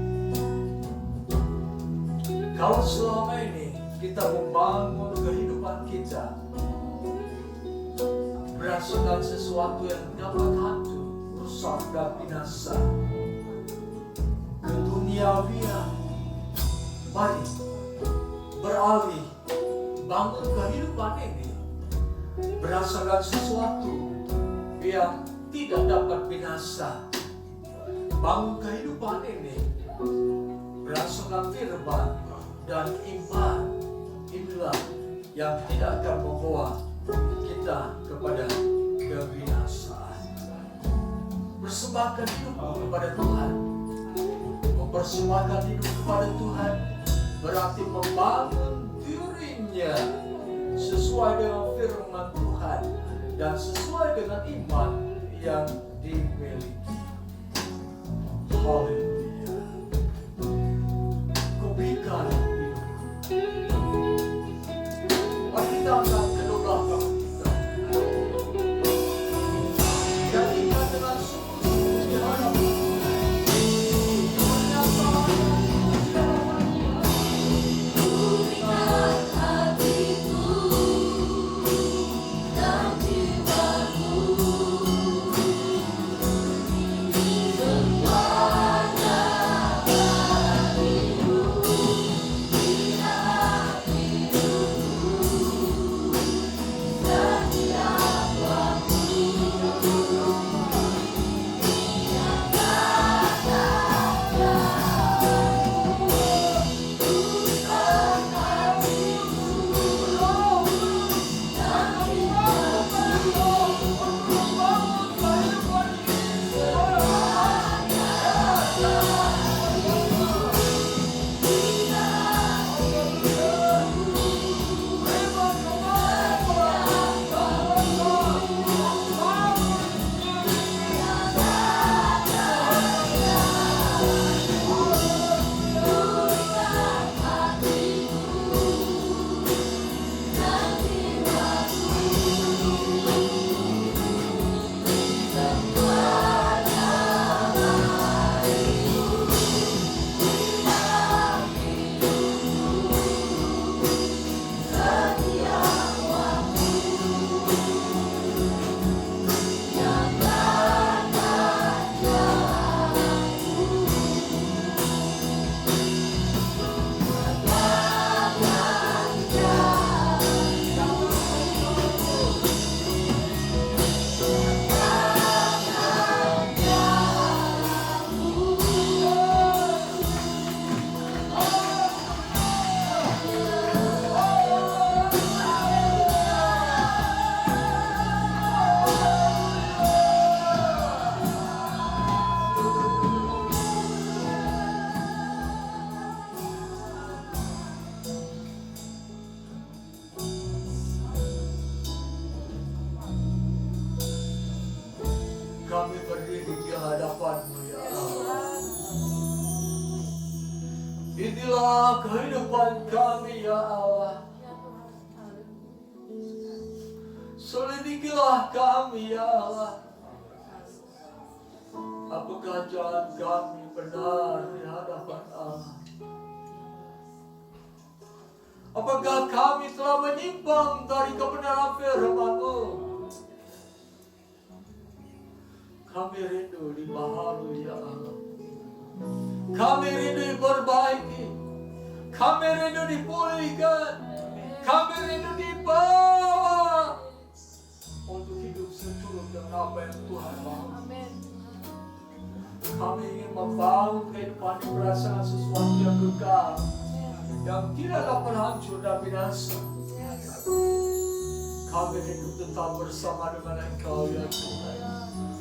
Kalau selama ini kita membangun kehidupan kita berdasarkan sesuatu yang dapat hancur, rusak dan binasa, keduniawian, mari beralih bangun kehidupan ini berdasarkan sesuatu yang tidak dapat binasa. Bangun kehidupan ini berdasarkan firman dan iman. Inilah yang tidak akan membawa kita kepada kebinasaan. Persembahkan hidupmu kepada Tuhan. Mempersembahkan hidup kepada Tuhan berarti membangun dirinya sesuai dengan firman Tuhan dan sesuai dengan iman yang dimiliki. Haleluya. Kuberikan hidupku. Mari kita angkat kedua belah tangan kita. Jadikan dengan sungguh-sungguh di hadapan kami berdiri di hadapan-Mu ya Allah. Inilah kehidupan kami ya Allah. Selidikilah kami ya Allah. Apakah jalan kami benar di hadapan Allah? Apakah kami telah menyimpang dari kebenaran firman-Mu? Kami rindu dibaharui ya Allah. Kami rindu diperbaiki. Kami rindu dipulihkan. Kami rindu dibawa untuk hidup seturut dengan apa yang Tuhan mau. Kami ingin membangun kehidupan yang berdasarkan sesuatu yang kekal, yang tidak dapat hancur dan binasa. kami hidup tetap bersama dengan Engkau ya Tuhan,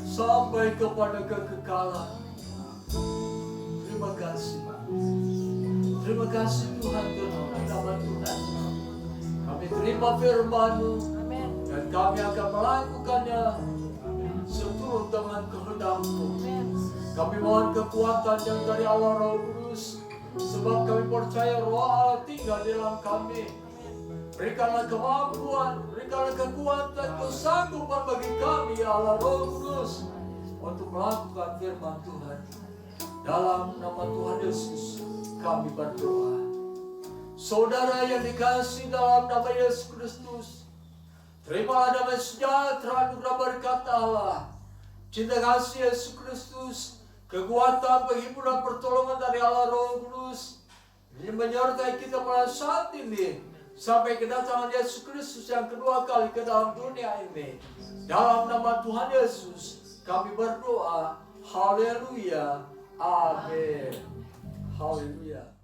sampai kepada kekekalan. Terima kasih. Terima kasih Tuhan, terpuji nama Tuhan. Kami terima firman-Mu dan kami akan melakukannya seturut dengan kehendak-Mu. Kami mohon kekuatan yang dari Allah Roh Kudus, sebab kami percaya Roh Allah tinggal di dalam kami. Berikanlah kemampuan, berikanlah kekuatan, kesanggupan bagi kami ya Allah Roh Kudus untuk melakukan firman Tuhan. Dalam nama Tuhan Yesus kami berdoa. Saudara yang dikasihi dalam nama Yesus Kristus, terimalah damai sejahtera anugerah berkat Allah, cinta kasih Yesus Kristus, kekuatan, penghiburan, pertolongan dari Allah Roh Kudus yang menyertai kita pada saat ini sampai kedatangan Yesus Kristus yang kedua kali ke dalam dunia ini. Dalam nama Tuhan Yesus kami berdoa. Haleluya. Amin. Haleluya.